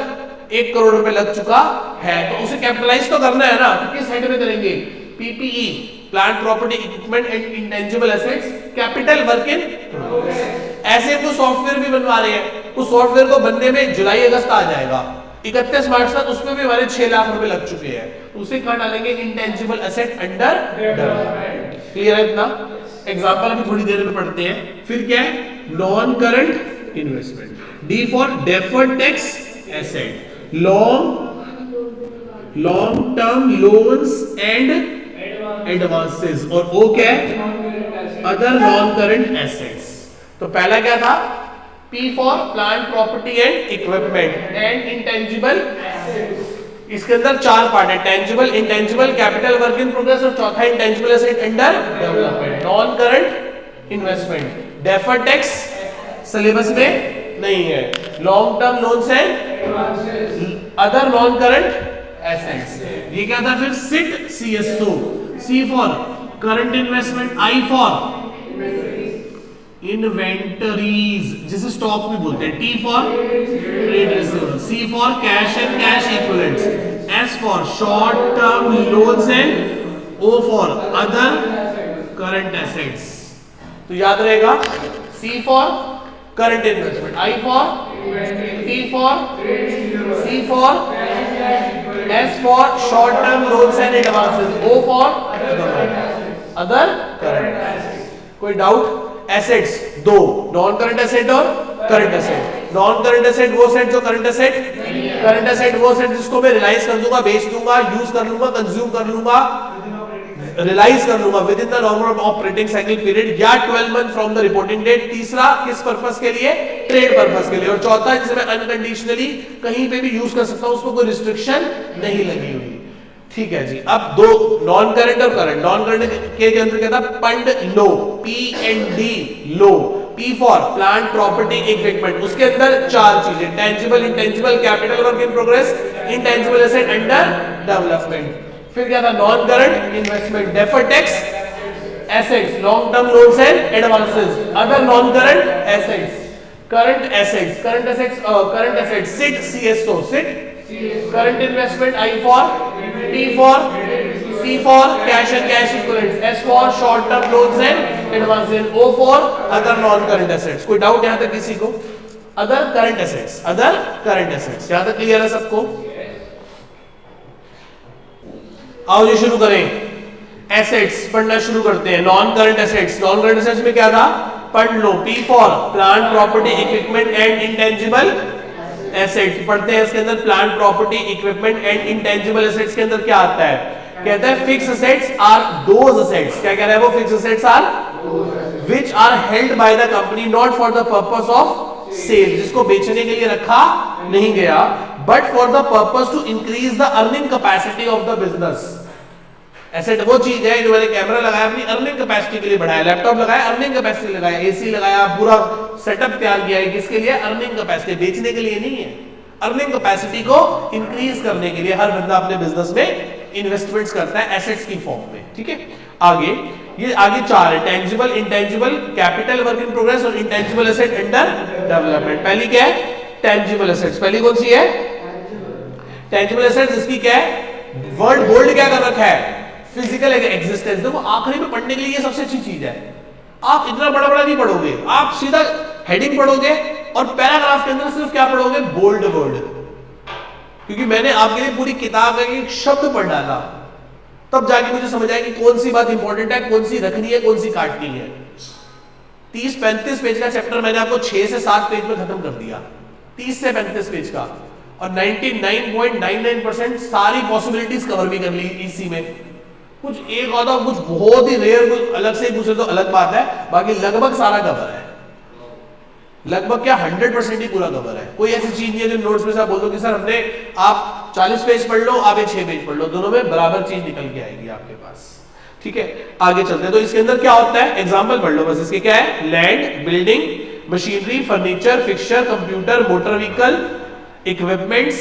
1 करोड़ रुपए लग चुका है, तो उसे कैपिटलाइज तो करना है ना, तो किस हेड में करेंगे? PPE, plant property equipment and intangible assets, capital work in progress. ऐसे तो सॉफ्टवेयर भी बनवा रहे हैं, उस सॉफ्टवेयर को बनने में जुलाई अगस्त आ जाएगा, 31 मार्च तक उसमें भी हमारे 6 लाख रुपए लग चुके हैं, उसे कहाँ डालेंगे? Intangible asset under development. Clear है इतना? एग्जांपल अभी थोड़ी देर में पढ़ते हैं। फिर क्या है? Non current investment. D for deferred tax asset, long term loans and advances, और ओ क्या है? Other non current assets. तो पहला क्या था, P for plant property and equipment and intangible. इसके अंदर चार पार्ट है, tangible, intangible, capital work in progress और चौथा intangible asset under development. Non current investment, deferred tax syllabus में नहीं है, long term loans and other non current assets. ये क्या था फिर, sit CS2, C for current investment, I for inventories जिसे स्टॉक भी बोलते हैं, T for trade receivable, C for cash and cash equivalents, S for short term loans and O for other current assets. तो याद रहेगा, C for current investment, I for, T for, C for, S for short term loans and advances, O for other current. कोई डाउट? एसेट्स दो, नॉन करंट एसेट और current asset. Non current asset वो सेट जो करंट एसेट, करंट एसेट वो सेट जिसको मैं रिलाइज कर दूंगा, बेच दूंगा, यूज कर लूंगा, कंज्यूम कर लूंगा, रिलाइज कर लूंगा within the normal operating cycle period या 12 month from the reporting date. तीसरा किस पर्पस के लिए, ट्रेड पर्पस के लिए। और चौथा जिसे मैं अनकंडीशनली कहीं पे भी यूज कर सकता हूं, उसको कोई रिस्ट्रिक्शन नहीं लगी हुई। ठीक है जी। अब दो, नॉन करंट और करंट। नॉन करंट के अंदर क्या था, फंड लो, P&D लो, P for plant property equipment, उसके अंदर चार चीजें, tangible, intangible, capital work in progress, intangible asset under development. फिर क्या था, non current investment, deferred tax assets, long term loans and advances, other non current assets, current assets, current assets, current assets, सिट CS2, सिट current investment, I for, T for, C for cash and cash equivalents, S for short term loans and advances, O for other non current assets. कोई डाउट यहां तक किसी को? Other current assets, other current assets, यहां तक क्लियर है सबको? आओ जी शुरू करें, एसेट्स पढ़ना शुरू करते हैं। Non current assets, non current assets में क्या था, पढ़ लो, P for plant property equipment and intangible assets पढ़ते हैं। इसके अंदर plant property equipment and intangible assets के अंदर क्या आता है, कहता है fixed assets are those assets, क्या कह रहा है वो, fixed assets are which are held by the company not for the purpose of sale, जिसको बेचने के लिए रखा नहीं गया, but for the purpose to increase the earning capacity of the business. Asset वो चीज है जो मैंने कैमरा लगाया अपनी अर्निंग कैपेसिटी के लिए बढ़ाया, लैपटॉप लगाया अर्निंग कैपेसिटी लगाया, एसी लगाया, पूरा सेटअप तैयार किया है, किसके लिए, अर्निंग कैपेसिटी, बेचने के लिए नहीं है, अर्निंग कैपेसिटी को इंक्रीज करने के लिए हर बंदा अपने बिजनेस में इन्वेस्टमेंट्स करता है एसेट्स की फॉर्म में। ठीक है, आगे ये आगे चार है, tangible, intangible, capital work in progress और इंटेंजिबल एसेट अंडर डेवलपमेंट। पहली क्या है, टेंजिबल एसेट्स, पहली कौन सी है, टेंजिबल एसेट्स। इसकी क्या है, वर्ड बोल्ड क्या कर रखा है, फिजिकल एग्जिस्टेंस। देखो आखिरी में पढ़ने के लिए ये सबसे अच्छी चीज है, आप इतना बड़ा बड़ा नहीं पढ़ोगे, आप सीधा हेडिंग पढ़ोगे और पैराग्राफ के अंदर सिर्फ क्या पढ़ोगे, बोल्ड वर्ड, क्योंकि मैंने आपके लिए पूरी किताब का एक शब्द पढ़ डाला, तब जाके मुझे समझ आया कि कौन सी बात इंपॉर्टेंट है, कौन सी रखनी है, कौन सी काटनी है। 30-35 पेज का चैप्टर मैंने आपको 6 से 7 पेज में खत्म कर दिया, 30 से 35 पेज का, और 99.99% सारी पॉसिबिलिटीज कवर भी कर ली इसी में। कुछ एक आधा कुछ बहुत ही रेयर कुछ अलग से पूछे तो अलग बात है, बाकी लगभग सारा कवर है, लगभग क्या 100% ही पूरा कवर है। कोई ऐसी चीज नहीं है जो नोट्स में से आप बोल दो कि सर हमने, आप 40 पेज पढ़ लो, आप 6 पेज पढ़ लो, दोनों में बराबर चीज निकल के आएगी आपके पास। ठीक है, आगे चलते हैं। तो इसके अंदर क्या होता है, एग्जांपल पढ़ लो बस। इसके क्या है, land, building, machinery, furniture, fixture, computer, motor vehicle, equipments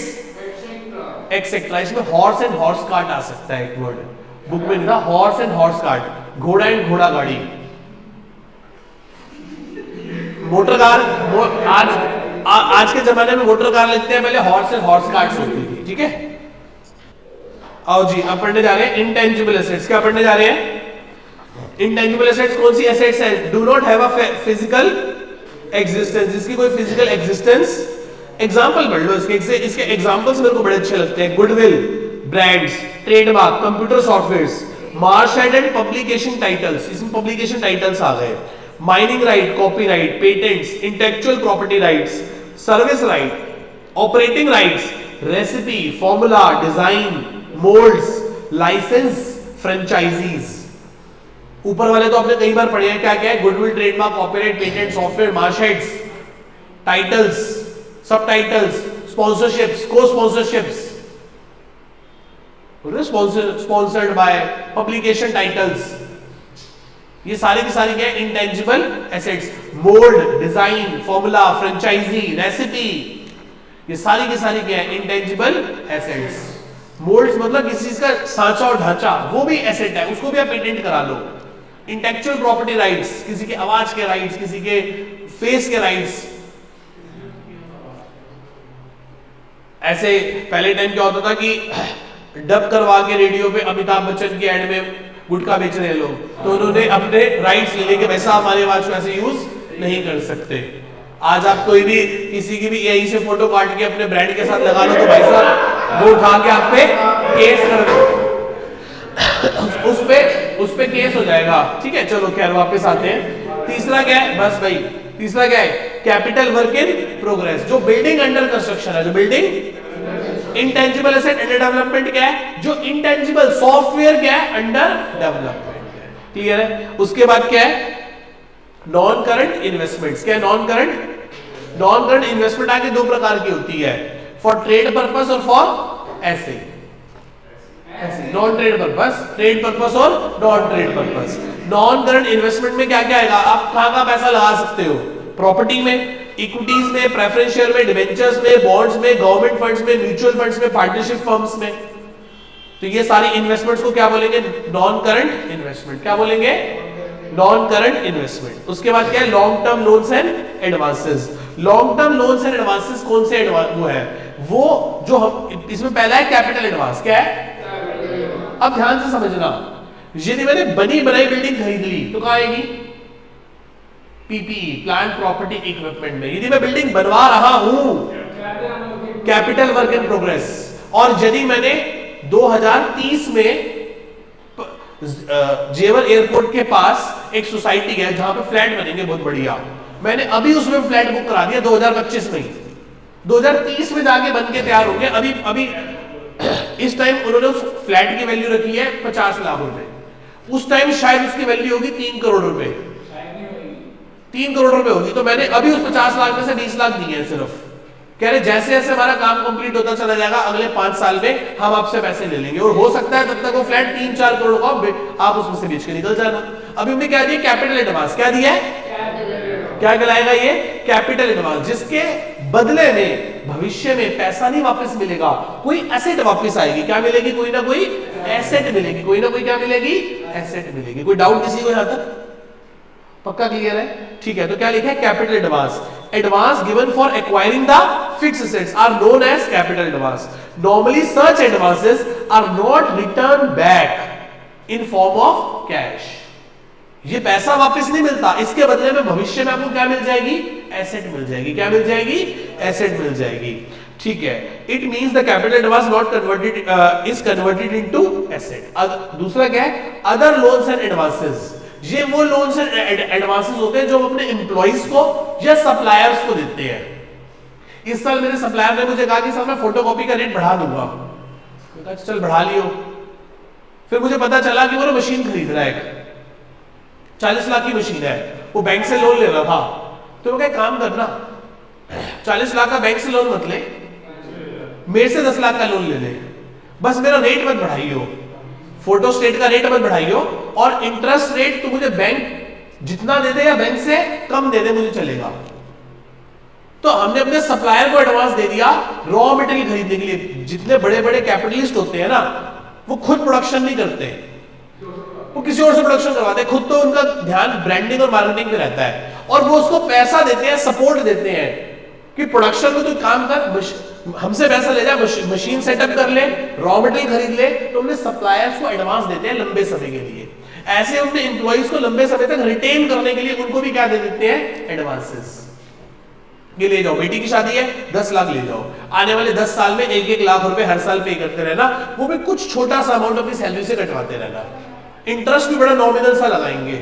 etcetera. इसमें हॉर्स एंड हॉर्स कार्ट आ सकता है, एक वर्ड बुक में नहीं था, हॉर्स एंड हॉर्स कार्ट, घोड़ा एंड घोड़ा गाड़ी, मोटर कार। आज के जमाने में मोटर कार लिखते हैं, पहले हॉर्स एंड हॉर्स कार्ट्स होती थी। ठीक है, आओ जी अब पढ़ने जा रहे हैं इंटेंजिबल एसेट्स। क्या पढ़ने जा रहे हैं, इंटेंजिबल एसेट्स कौन सी एसेट्स है, do not have a physical existence, जिसकी कोई फिजिकल एग्जिस्टेंस। एग्जांपल पढ़ लो इसके एग्जांपल्स मेरे को बड़े अच्छे लगते हैं, goodwill, brands, trademark, computer softwares, marksheet and publication titles, इसमें पब्लिकेशन टाइटल्स आ गए, mining right, copyright, patents, intellectual property rights, service right, operating rights, recipe, formula, design, moulds, licence, franchises. ऊपर वाले तो आपने कई बार पढ़े हैं, क्या क्या है, goodwill, trademark, copyright, patent, software, marksheets, titles, सब टाइटल्स, स्पॉन्सरशिप्स, को sponsorships, sponsored by, publication titles, ये सारी की सारी क्या है, intangible assets. Mould, design, formula, franchise, recipe, ये सारी की सारी क्या है, इंटेंजिबल एसेट्स। मोल्ड्स मतलब किसी चीज का सांचा और ढांचा, वो भी एसेट है, उसको भी आप पेटेंट करा लो। इंटेलेक्चुअल प्रॉपर्टी राइट्स, किसी के आवाज के राइट्स, किसी के फेस के राइट्स। ऐसे पहले टाइम क्या होता था कि डब करवा के रेडियो पे अमिताभ बच्चन के एड में गुटखा बेच रहे लोग, तो उन्होंने अपने राइट्स ले लेके वैसा हमारे आवाज को ऐसे यूज नहीं कर सकते। आज आप कोई भी किसी की भी यहीं से फोटो काट के अपने ब्रांड के साथ लगा लो तो भाई साहब वो उठा के आप पे केस कर दो, उस पे केस हो जाएगा। ठीक है, चलो खैर वापस आते हैं। तीसरा क्या है, बस भाई तीसरा क्या है, कैपिटल वर्क इन प्रोग्रेस, जो बिल्डिंग अंडर कंस्ट्रक्शन है, जो building intangible asset under development क्या है, जो इंटेंजिबल सॉफ्टवेयर क्या है, अंडर डेवलपमेंट है। क्लियर है। उसके बाद क्या है, नॉन करंट इन्वेस्टमेंट्स। क्या है non current? Non current investment आगे दो प्रकार की होती है, फॉर ट्रेड पर्पस और फॉर ऐसे non trade purpose, trade purpose और non trade purpose. Non current investment में क्या क्या आएगा, आप कहां पैसा लगा सकते हो, प्रॉपर्टी में, इक्विटीज में, प्रेफरेंस शेयर में, डिबेंचर्स में, बॉन्ड्स में, गवर्नमेंट फंड्स में, म्यूचुअल फंड्स में, पार्टनरशिप फर्म्स में। तो ये सारी इन्वेस्टमेंट्स को क्या बोलेंगे, नॉन करंट इन्वेस्टमेंट। क्या बोलेंगे, नॉन करंट इन्वेस्टमेंट। उसके बाद क्या है, long term loans and advances. Long term loans and advances कौन से वो है, वो जो हम इसमें पहला है कैपिटल एडवांस। क्या है, अब ध्यान से समझना, यदि मैंने बनी बनाई बिल्डिंग खरीद ली तो कहां आएगी, पीपीई, प्लांट प्रॉपर्टी इक्विपमेंट में। यदि मैं बिल्डिंग बनवा रहा हूं, कैपिटल वर्क इन प्रोग्रेस। और यदि मैंने 2030 में जेवर एयरपोर्ट के पास एक सोसाइटी है जहां पे फ्लैट बनेंगे बहुत बढ़िया, मैंने अभी उसमें फ्लैट बुक करा दिया 2025 में ही, 2030 में जाके बन के तैयार होंगे। अभी इस टाइम उन्होंने उस फ्लैट की वैल्यू रखी है 50 लाख रुपए, उस टाइम शायद उसकी वैल्यू होगी 3 करोड़ रुपए, 3 करोड़ रुपए होगी। तो मैंने अभी उस 50 लाख में से 20 लाख दिए हैं सिर्फ, कह रहे जैसे जैसे हमारा काम कंप्लीट होता चला जाएगा अगले 5 साल में हम आपसे पैसे ले लेंगे, और हो सकता है तब तक वो फ्लैट 3-4 करोड़ का आप उसमें से बेच के निकल जाना। अभी हमने क्या दिया, कैपिटल एडवांस। क्या दिया है, क्या कहलाएगा ये, कैपिटल एडवांस, जिसके बदले में भविष्य में पैसा नहीं वापस मिलेगा, कोई एसेट वापस आएगी। क्या मिलेगी, कोई ना कोई एसेट मिलेगी, कोई ना कोई क्या मिलेगी, एसेट मिलेगी। कोई डाउट किसी को यहां तक, पक्का क्लियर है? ठीक है, तो क्या लिखा है, capital advance. Advance given for acquiring the fixed assets are known as capital advance. Normally such advances are not return back in form of cash. ये पैसा वापस नहीं मिलता, इसके बदले में भविष्य में आपको क्या मिल जाएगी, एसेट मिल जाएगी। क्या मिल जाएगी, एसेट मिल जाएगी। ठीक है, it means the capital advance not converted is converted into asset. दूसरा क्या है, अदर लोन्स एंड एडवांसेस। ये वो लोन्स एंड एडवांसेस होते हैं जो हम अपने एम्प्लॉइज को या सप्लायर्स को देते हैं। इस साल मेरे सप्लायर ने मुझे कहा कि सर मैं फोटोकॉपी का रेट बढ़ा दूंगा, मैं कहा चल बढ़ा लियो। फिर मुझे पता चला कि वो मशीन खरीद रहा है, 40 लाख की मशीन है, वो बैंक से लोन ले रहा था। तो मैं कहा काम करना, 40 लाख का बैंक से लोन मत ले, मेरे से 10 लाख का लोन ले ले, बस मेरा रेट मत बढ़ाइयो, फोटो स्टेट का रेट मत बढ़ाइयो, और इंटरेस्ट रेट तो मुझे बैंक जितना दे दे या बैंक से कम दे दे मुझे चलेगा। तो हमने अपने सप्लायर को एडवांस दे दिया रॉ मटेरियल खरीदने के लिए। जितने बड़े बड़े कैपिटलिस्ट होते हैं ना, वो खुद प्रोडक्शन नहीं करते, वो किसी और से प्रोडक्शन करवाते हैं। खुद तो उनका ध्यान ब्रांडिंग और मार्केटिंग में रहता है, और वो उसको पैसा देते हैं, सपोर्ट देते हैं कि प्रोडक्शन में तो काम कर, हमसे पैसा ले जा, मशीन सेटअप कर ले, रॉ मटेरियल खरीद ले। तो हमने सप्लायर्स को एडवांस देते हैं लंबे समय के लिए। ऐसे हमने एम्प्लॉइज को लंबे समय तक रिटेन करने के लिए उनको भी क्या दे देते हैं, एडवांसेस। ये ले जाओ, बेटी की शादी है 10 लाख ले जाओ, आने वाले 10 साल में 1-1 लाख रुपए हर साल पे करते रहना, वो भी कुछ छोटा सा अमाउंट अपनी सैलरी से कटवाते रहना। इंटरेस्ट भी बड़ा नॉमिनल सा लगाएंगे,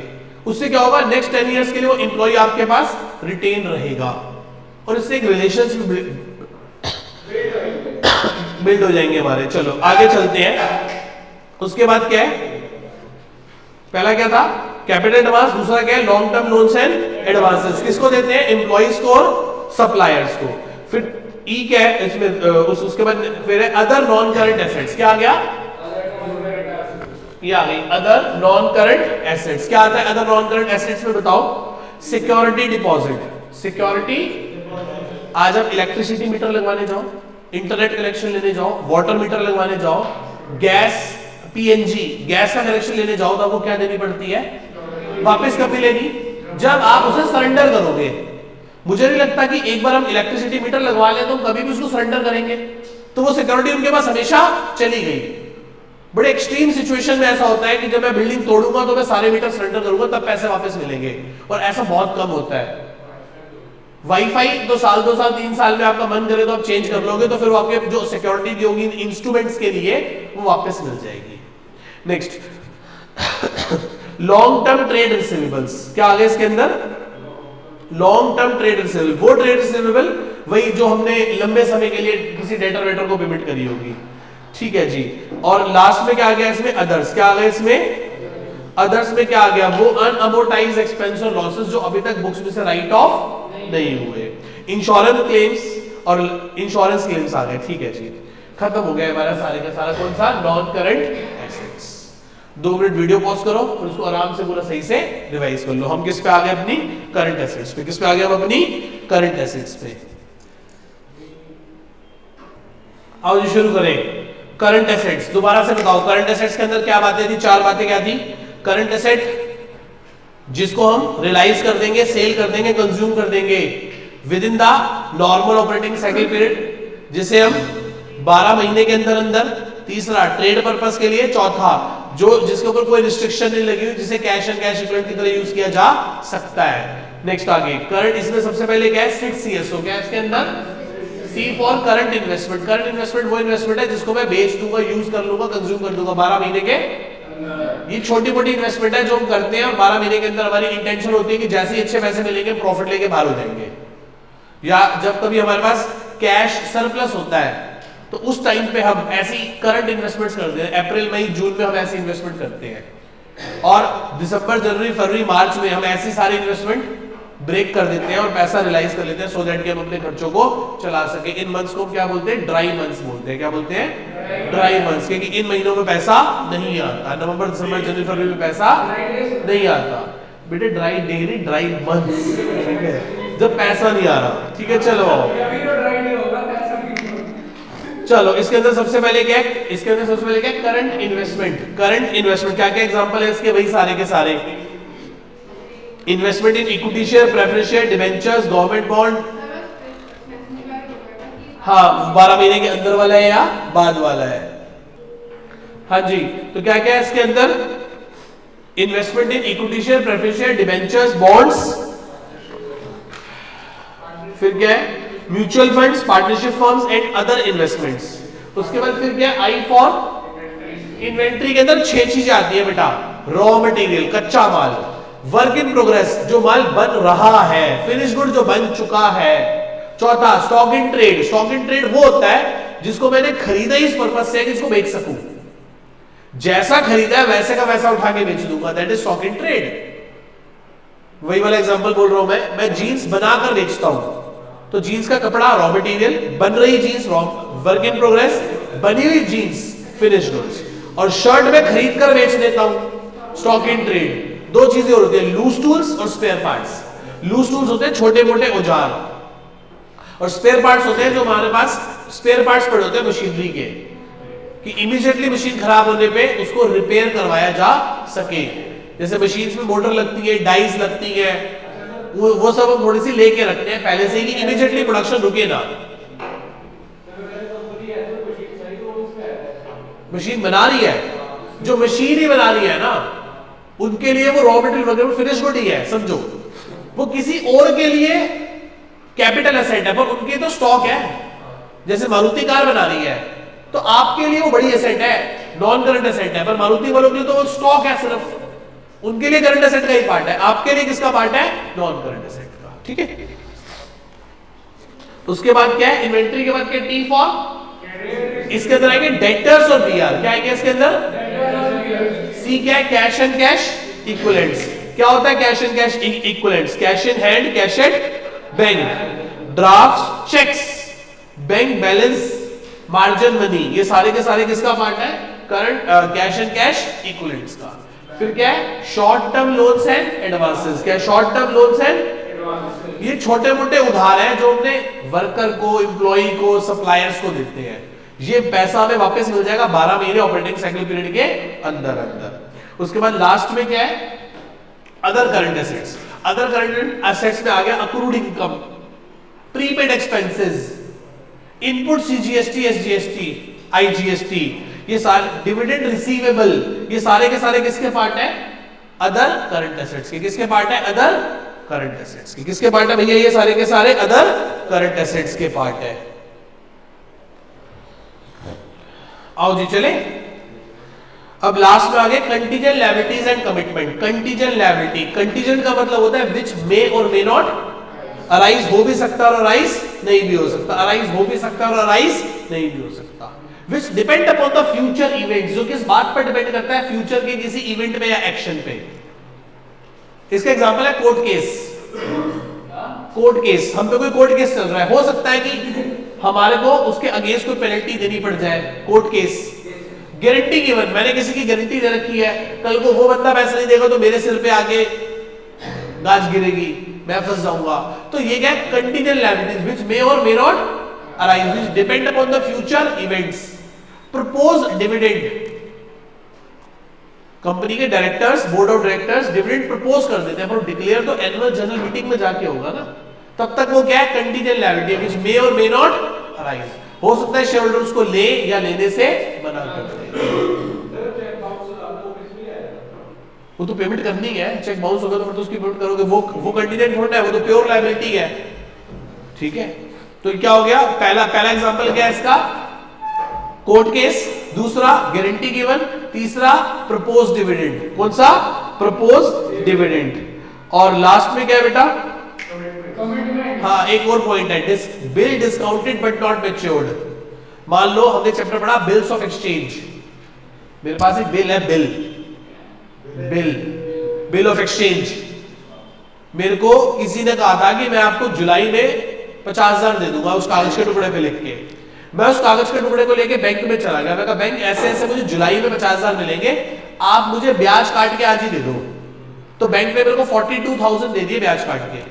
उससे क्या होगा, नेक्स्ट 10 इयर्स के लिए वो एम्प्लॉय आपके पास रिटेन रहेगा, और इससे एक रिलेशनशिप बिल्ड हो जाएंगे हमारे। चलो आगे चलते हैं। उसके बाद क्या है, पहला क्या था, कैपिटल एडवांस, दूसरा क्या है long term loans and advances. किसको देते हैं? एम्प्लॉइज को और सप्लायर्स को। फिर ई क्या है इसमें उसके बाद फिर है अदर नॉन करंट एसेट्स। क्या आ गया? ये आ गई अदर नॉन करंट एसेट्स। क्या आता है अदर नॉन करंट एसेट्स में बताओ? Security deposit. सिक्योरिटी, आज आप इलेक्ट्रिसिटी मीटर लगवाने जाओ, इंटरनेट कनेक्शन लेने जाओ, वाटर मीटर लगवाने जाओ, गैस पीएनजी गैस का कनेक्शन लेने जाओ, तो आपको क्या देनी पड़ती है? वापस कब मिलेगी? जब आप उसे सरेंडर करोगे। मुझे नहीं लगता कि एक बार हम इलेक्ट्रिसिटी मीटर लगवा लें तो कभी भी उसको सरेंडर करेंगे, तो वो सिक्योरिटी उनके पास हमेशा चली गई। बड़े एक्सट्रीम सिचुएशन में ऐसा होता है कि जब मैं बिल्डिंग तोड़ूंगा तो मैं सारे मीटर सरेंडर करूंगा, तब पैसे वापस मिलेंगे, और ऐसा बहुत कम होता है। वाईफाई तो साल 2 साल 3 साल में आपका मन करे तो आप चेंज कर लोगे, तो फिर वो आपके जो सिक्योरिटी दी होगी इंस्ट्रूमेंट्स के लिए वो वापस मिल जाएगी। Next, long term trade receivables. क्या आ गया इसके अंदर? लॉन्ग टर्म ट्रेड रिसीवेबल, वो ट्रेड रिसीवेबल वही जो हमने लंबे समय के लिए किसी डेटर वेटर को पेमेंट करी होगी। ठीक है जी। और लास्ट में क्या आ गया इसमें? अदर्स। क्या आ गया इसमें? अदर्स में क्या आ गया? वो अनअमोर्टाइज्ड एक्सपेंस और लॉसेस जो अभी तक बुक्स में से राइट ऑफ नहीं हुए। इंश्योरेंस क्लेम्स और इंश्योरेंस क्लेम्स आ गए। ठीक है जी, खत्म हो गया हमारा सारे का सारा कौन सा? Non current assets. 2 minute video pause करो और उसको आराम से पूरा सही से रिवाइज कर लो। हम किस पे आ गए? अपनी करंट एसेट्स पे। किस पे आ गए हम? अपनी करंट एसेट्स पे। आओ जी शुरू करें। करंट एसेट्स, दोबारा से बताओ करंट एसेट्स के अंदर क्या बातें थी? 4 बातें क्या थी? करंट एसेट जिसको हम रियलाइज कर देंगे, सेल कर देंगे, कंज्यूम कर देंगे within the normal operating cycle period, जिसे हम 12 महीने के अंदर अंदर। तीसरा, ट्रेड पर्पस के लिए। चौथा, जो जिसके ऊपर कोई रिस्ट्रिक्शन नहीं लगी हुई, जिसे कैश एंड कैश इक्विवेलेंट की तरह यूज किया जा सकता है। नेक्स्ट आगे करंट, इसमें सबसे पहले क्या है? 6 CSO। क्या है इसके अंदर? C for current investment. Current investment वो इन्वेस्टमेंट है जिसको मैं बेच दूंगा, यूज कर लूंगा, कंज्यूम कर दूंगा 12 महीने के। ये छोटी मोटी इन्वेस्टमेंट है जो हम करते हैं और 12 महीने के अंदर हमारी इंटेंशन होती है कि जैसे ही अच्छे पैसे मिलेंगे प्रॉफिट लेके बाहर हो जाएंगे, या जब कभी हमारे पास कैश सरप्लस होता है तो उस टाइम पे हम ऐसी करंट इन्वेस्टमेंट्स करते हैं। अप्रैल मई जून में हम ऐसी इन्वेस्टमेंट करते हैं, और दिसंबर जनवरी फरवरी मार्च में हम ऐसी सारी इन्वेस्टमेंट ब्रेक कर देते हैं और पैसा रियलाइज कर लेते हैं, सो दैट कि हम अपने खर्चों को चला सके। इन मंथ्स को क्या बोलते हैं? ड्राई मंथ्स बोलते हैं। क्या बोलते हैं? ड्राई मंथ्स, क्योंकि इन महीनों में पैसा नहीं आता। नवंबर दिसंबर जनवरी फरवरी में पैसा नहीं आता। बेटे ड्राई डेली ड्राई मंथ्स, ठीक है, जब पैसा नहीं आ रहा। ठीक है, चलो इसके अंदर सबसे पहले क्या है? इसके अंदर सबसे पहले क्या है? Current investment. करंट इन्वेस्टमेंट क्या क्या एग्जांपल है इसके? वही सारे के सारे। Investment in equity share, preference share, debentures, government bond. हाँ, 12 महीने के अंदर वाला है या बाद वाला है? हाँ जी। तो क्या क्या है इसके अंदर? Investment in equity share, preference share, debentures, bonds. फिर क्या है? Mutual funds, partnership firms and other investments. उसके बाद फिर क्या है? आई फॉर इन्वेंट्री के अंदर 6 चीजें आती है बेटा। रॉ मटेरियल, कच्चा माल, वर्क इन प्रोग्रेस, जो माल बन रहा है, फिनिश गुड, जो बन चुका है। चौथा, stock in trade. Stock in trade वो होता है जिसको मैंने खरीदा ही इस पर्पस से कि इसको बेच सकूं, जैसा खरीदा है वैसे का वैसा उठा के बेच दूंगा, that is stock in trade. वही वाला एग्जांपल बोल रहा हूं मैं जीन्स बनाकर बेचता हूं, तो जीन्स का कपड़ा रॉ मटेरियल, बन रही jeans raw work in progress, बनी हुई जीन्स फिनिश गुड्स, और शर्ट में खरीद कर बेच देता हूं, स्टॉक इन ट्रेड। 2 चीजें होती है, लूज टूल्स और स्पेयर पार्ट्स। लूज टूल्स होते हैं छोटे मोटे औजार, और स्पेयर पार्ट्स होते हैं जो हमारे पास स्पेयर पार्ट्स पड़े होते हैं मशीनरी के, कि इमीडिएटली मशीन खराब होने पे उसको रिपेयर करवाया जा सके। जैसे मशीन्स में मोटर लगती है, डाइस लगती है, वो सब हम थोड़ी सी लेके रखते हैं पहले से ही कि इमीडिएटली प्रोडक्शन रुके ना। मशीन बना रही है, जो मशीन ही बना रही है ना, उनके लिए वो रॉ मटेरियल वगैरह फिनिश गुड ही है, समझो। वो किसी और के लिए कैपिटल एसेट है, पर उनके तो स्टॉक है। जैसे मारुति कार बना रही है, तो आपके लिए वो बड़ी एसेट है, नॉन करंट एसेट है, पर मारुति वालों के लिए तो वो स्टॉक है सिर्फ, उनके लिए करंट एसेट का ही पार्ट है। आपके लिए किसका पार्ट है? नॉन करंट एसेट का। ठीक है, उसके बाद क्या है? इन्वेंट्री के बाद क्या? टी फॉर, इसके अंदर आएंगे डेटर्स और बीआर। क्या आएंगे इसके अंदर? सी क्या है? Cash and cash equivalents. क्या होता है cash and cash equivalents? Cash in hand, cash at bank, draft, cheques, bank balance, margin money, ये सारे के सारे किसका पार्ट है? Current cash and cash equivalents का। फिर क्या है? Short term loans and advances. क्या short term loans and advances? ये छोटे मोटे उधार हैं जो हमने वर्कर को, एम्प्लॉय को, सप्लायर्स को देते हैं। ये पैसा हमें वापस मिल जाएगा 12 महीने ऑपरेटिंग साइकिल पीरियड के अंदर अंदर। उसके बाद लास्ट में क्या है? Other current assets. Other current assets में आ गया accrued income, prepaid expenses, input CGST, SGST, IGST, ये सारे डिविडेंड रिसीवेबल, ये सारे के सारे किसके पार्ट है? अदर करंट एसेट्स के। किसके पार्ट है? अदर करंट एसेट्स के। किसके पार्ट है भैया? ये सारे के सारे अदर करंट एसेट्स के पार्ट है। आओ जी चले, अब लास्ट में आ गए contingent liabilities and commitment. Contingent liability, contingent का मतलब होता है विच मे और मे नॉट अराइज, हो भी सकता है और अराइज नहीं भी हो सकता, अराइज हो भी सकता है और अराइज नहीं भी हो सकता। विच depend upon the future event, जो किस बात पर डिपेंड करता है? फ्यूचर के किसी इवेंट पे या एक्शन पे। इसका एग्जांपल है कोर्ट केस। कोर्ट केस, हम पे कोई कोर्ट केस चल रहा है, हो सकता है कि हमारे को उसके अगेंस्ट कोई पेनल्टी देनी पड़ जाए, कोर्ट केस। गारंटी गिवन, मैंने किसी की गारंटी दे रखी है, कल को वो बंदा पैसा नहीं देगा तो मेरे सिर पे आके गाज गिरेगी, मैं फंस जाऊंगा। तो ये क्या है? कंटीजेंट लायबिलिटीज व्हिच मे और may not arise, which depend upon the future events. Proposed dividend, company के directors, board of directors dividend propose कर देते हैं, पर डिक्लेयर तो एनुअल जनरल मीटिंग में जाके होगा ना, तब तक वो क्या है? कंटीजेंट लायबिलिटी व्हिच मे और मे नॉट अराइज। हो सकता है शेयर होल्डर्स को ले या लेने से मना कर दे। वो तो पेमेंट करनी है, चेक बाउंस होगा तो फिर तो उसकी पेमेंट करोगे, वो कंटीजेंट होता है, वो तो प्योर लायबिलिटी है। ठीक है, तो क्या हो गया? पहला एग्जांपल क्या है इसका? कोर्ट केस, दूसरा गारंटी गिवन, तीसरा प्रपोज्ड डिविडेंड। कौन सा? Proposed dividend. और लास्ट में क्या है बेटा? हाँ, एक और पॉइंट है, bill discounted but not matured. मान लो हमने चैप्टर पढ़ा बिल्स ऑफ एक्सचेंज, मेरे पास एक बिल है, बिल ऑफ एक्सचेंज। मेरे को किसी ने कहा था कि मैं आपको जुलाई में 50,000 दे दूंगा उस कागज के टुकड़े पे लिख के। मैं उस कागज के टुकड़े को लेके बैंक में चला गया, मैं कहा बैंक ऐसे ऐसे मुझे जुलाई में 50,000 मिलेंगे, आप मुझे ब्याज काट के आज ही दे दो। तो बैंक ने मेरे को 42,000 दे दिए ब्याज काट के।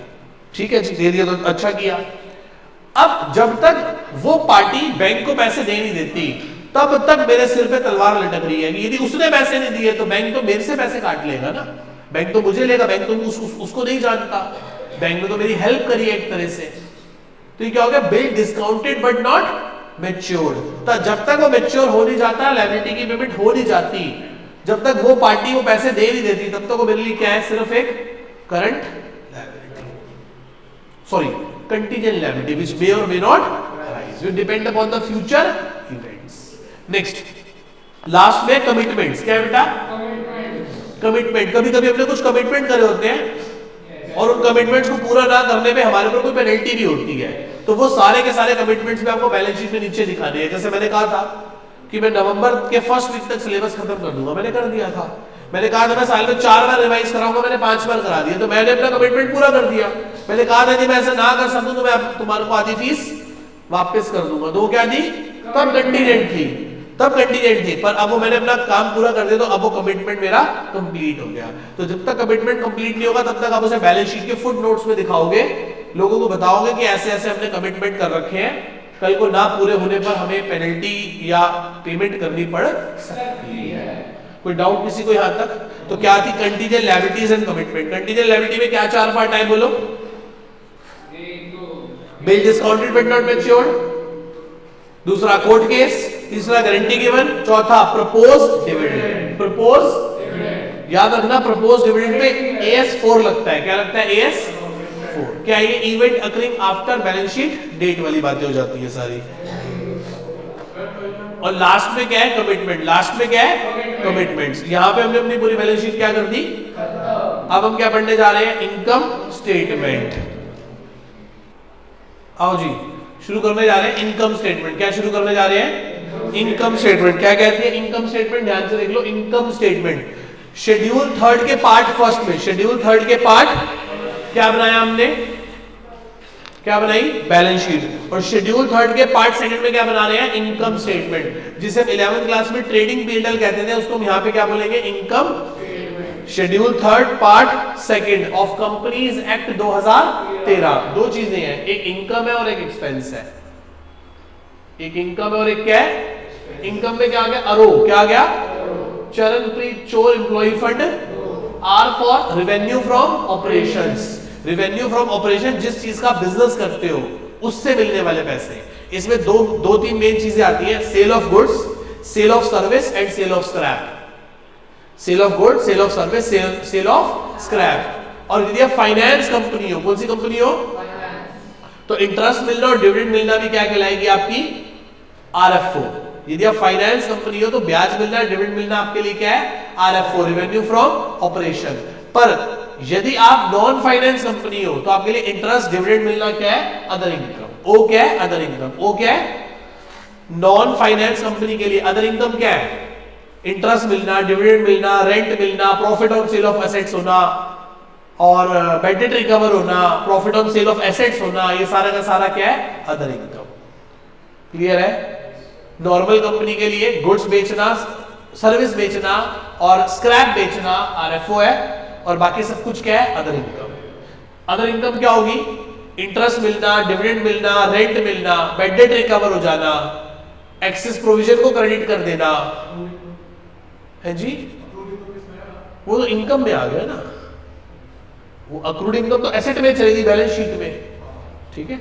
ठीक है जी, दे दिया तो अच्छा किया। अब जब तक वो पार्टी बैंक को पैसे दे नहीं देती तब तक मेरे सिर पे तलवार लटक रही है कि यदि उसने पैसे नहीं दिए तो बैंक तो मेरे से पैसे काट लेगा ना, बैंक तो मुझे लेगा, बैंक तो उसको नहीं जानता, बैंक ने तो मेरी हेल्प करी है एक तरह से। तो ये क्या हो गया? Bill discounted but not matured. तो जब तक वो मैच्योर हो नहीं जाता, लायबिलिटी की पेमेंट हो नहीं जाती, जब तक वो पार्टी वो पैसे दे नहीं देती, तब तक वो मेरे लिए क्या है? सिर्फ एक current liability, sorry contingent liability which may और may not arise, will depend upon the future events. Next, last में कमिटमेंट्स। क्या है बेटा? कमिटमेंट। कभी कभी हमने कुछ कमिटमेंट करे होते हैं और उन कमिटमेंट्स को पूरा ना करने पे हमारे ऊपर कोई पेनल्टी भी होती है, तो वो सारे के सारे कमिटमेंट्स में आपको बैलेंस शीट में नीचे दिखाने हैं। जैसे मैंने कहा था कि मैं नवंबर के फर्स्ट वीक तक सिलेबस खत्म कर दूंगा, मैंने कर दिया था। मैंने कहा था मैं साल में 4 बार रिवाइज कराऊंगा, मैंने 5 बार करा दिया, तो मैंने अपना कमिटमेंट पूरा कर दिया। मैंने कहा था कि मैं ऐसा ना कर सकूं तो मैं तुम्हारे को आधी फीस वापस कर दूंगा, तो वो क्या थी? तब कंटीजेंट थी, तब कंटीजेंट थी, पर अब वो मैंने अपना काम पूरा कर दिया, तो अब वो कमिटमेंट मेरा कंप्लीट हो गया। तो जब तक कमिटमेंट कंप्लीट नहीं होगा तब तक आप उसे बैलेंस शीट के फुट नोट्स में दिखाओगे, लोगों को बताओगे कि ऐसे ऐसे हमने कमिटमेंट कर रखे हैं, कल को ना पूरे होने पर हमें पेनल्टी या पेमेंट करनी पड़ सकती है। कोई डाउट किसी को यहां तक? तो क्या थी contingent liabilities and commitment? Contingent liability में क्या 4 पार्ट है बोलो? Bill discounted but not matured, दूसरा कोर्ट केस, तीसरा गारंटी गिवन, चौथा प्रपोज्ड डिविडेंड। प्रपोज्ड, याद रखना प्रपोज्ड डिविडेंड पे AS4 लगता है। क्या लगता है? AS4। क्या ये event occurring after balance sheet date वाली बातें हो जाती है सारी। और लास्ट में क्या है? कमिटमेंट। लास्ट में क्या है? कमिटमेंट्स। यहां पे हमने अपनी पूरी बैलेंस शीट क्या कर दी। अब हम क्या पढ़ने जा रहे हैं? Income statement. आओ जी, शुरू करने जा रहे हैं इनकम स्टेटमेंट। क्या शुरू करने जा रहे हैं? Income statement. क्या कहती है इनकम स्टेटमेंट? ध्यान से देख लो। इनकम स्टेटमेंट शेड्यूल थर्ड के पार्ट फर्स्ट में, शेड्यूल थर्ड के पार्ट क्या बनाया हमने, क्या बनाई, बैलेंस शीट। और शेड्यूल थर्ड के पार्ट सेकंड में क्या बना रहे हैं, इनकम स्टेटमेंट, जिसे हम 11th क्लास में ट्रेडिंग पीएनएल कहते थे, उसको हम यहाँ पे क्या बोलेंगे, income. Schedule third part second of companies act 2013, दो चीजें हैं, एक इनकम है और एक एक्सपेंस है। एक इनकम है और एक क्या है, इनकम में क्या आ गया, अरो, क्या आ गया, चरणप्रीत चोर employ fund. R for revenue from operations, revenue from operation, जिस चीज का बिजनेस करते हो उससे मिलने वाले पैसे। इसमें दो तीन मेन चीजें आती हैं, sale of goods, sale of service and sale of scrap. Sale of goods, sale of service, sale of scrap. और यदि आप फाइनेंस कंपनी हो, कौन सी कंपनी हो, तो इंटरेस्ट मिलना और डिविडेंड मिलना भी क्या कहलाएगी आपकी, आरएफओ। यदि आप फाइनेंस कंपनी हो तो ब्याज मिलना, डिविडेंड मिलना आपके लिए क्या है, आरएफओ, रेवेन्यू फ्रॉम ऑपरेशन। पर यदि आप नॉन फाइनेंस कंपनी हो तो आपके लिए इंटरेस्ट, डिविडेंड मिलना क्या है, अदर इनकम। ओ क्या है, अदर इनकम। ओ क्या है, नॉन फाइनेंस कंपनी के लिए अदर इनकम क्या है, इंटरेस्ट मिलना, डिविडेंड मिलना, रेंट मिलना, profit on sale of assets होना और बैड डेट रिकवर होना, profit on sale of assets होना, ये सारा का सारा क्या है, अदर इनकम। क्लियर है। नॉर्मल कंपनी के लिए गुड्स बेचना, सर्विस बेचना और स्क्रैप बेचना आरएफओ है, और बाकी सब कुछ क्या है, अदर इनकम। अदर इनकम क्या होगी, इंटरेस्ट मिलना, डिविडेंड मिलना, रेंट मिलना, बैड डेट रिकवर हो जाना, एक्सेस प्रोविजन को क्रेडिट कर देना है जी, वो तो इनकम में आ गया ना। वो अक्रूड इनकम तो एसेट में चलेगी, बैलेंस शीट में, ठीक है।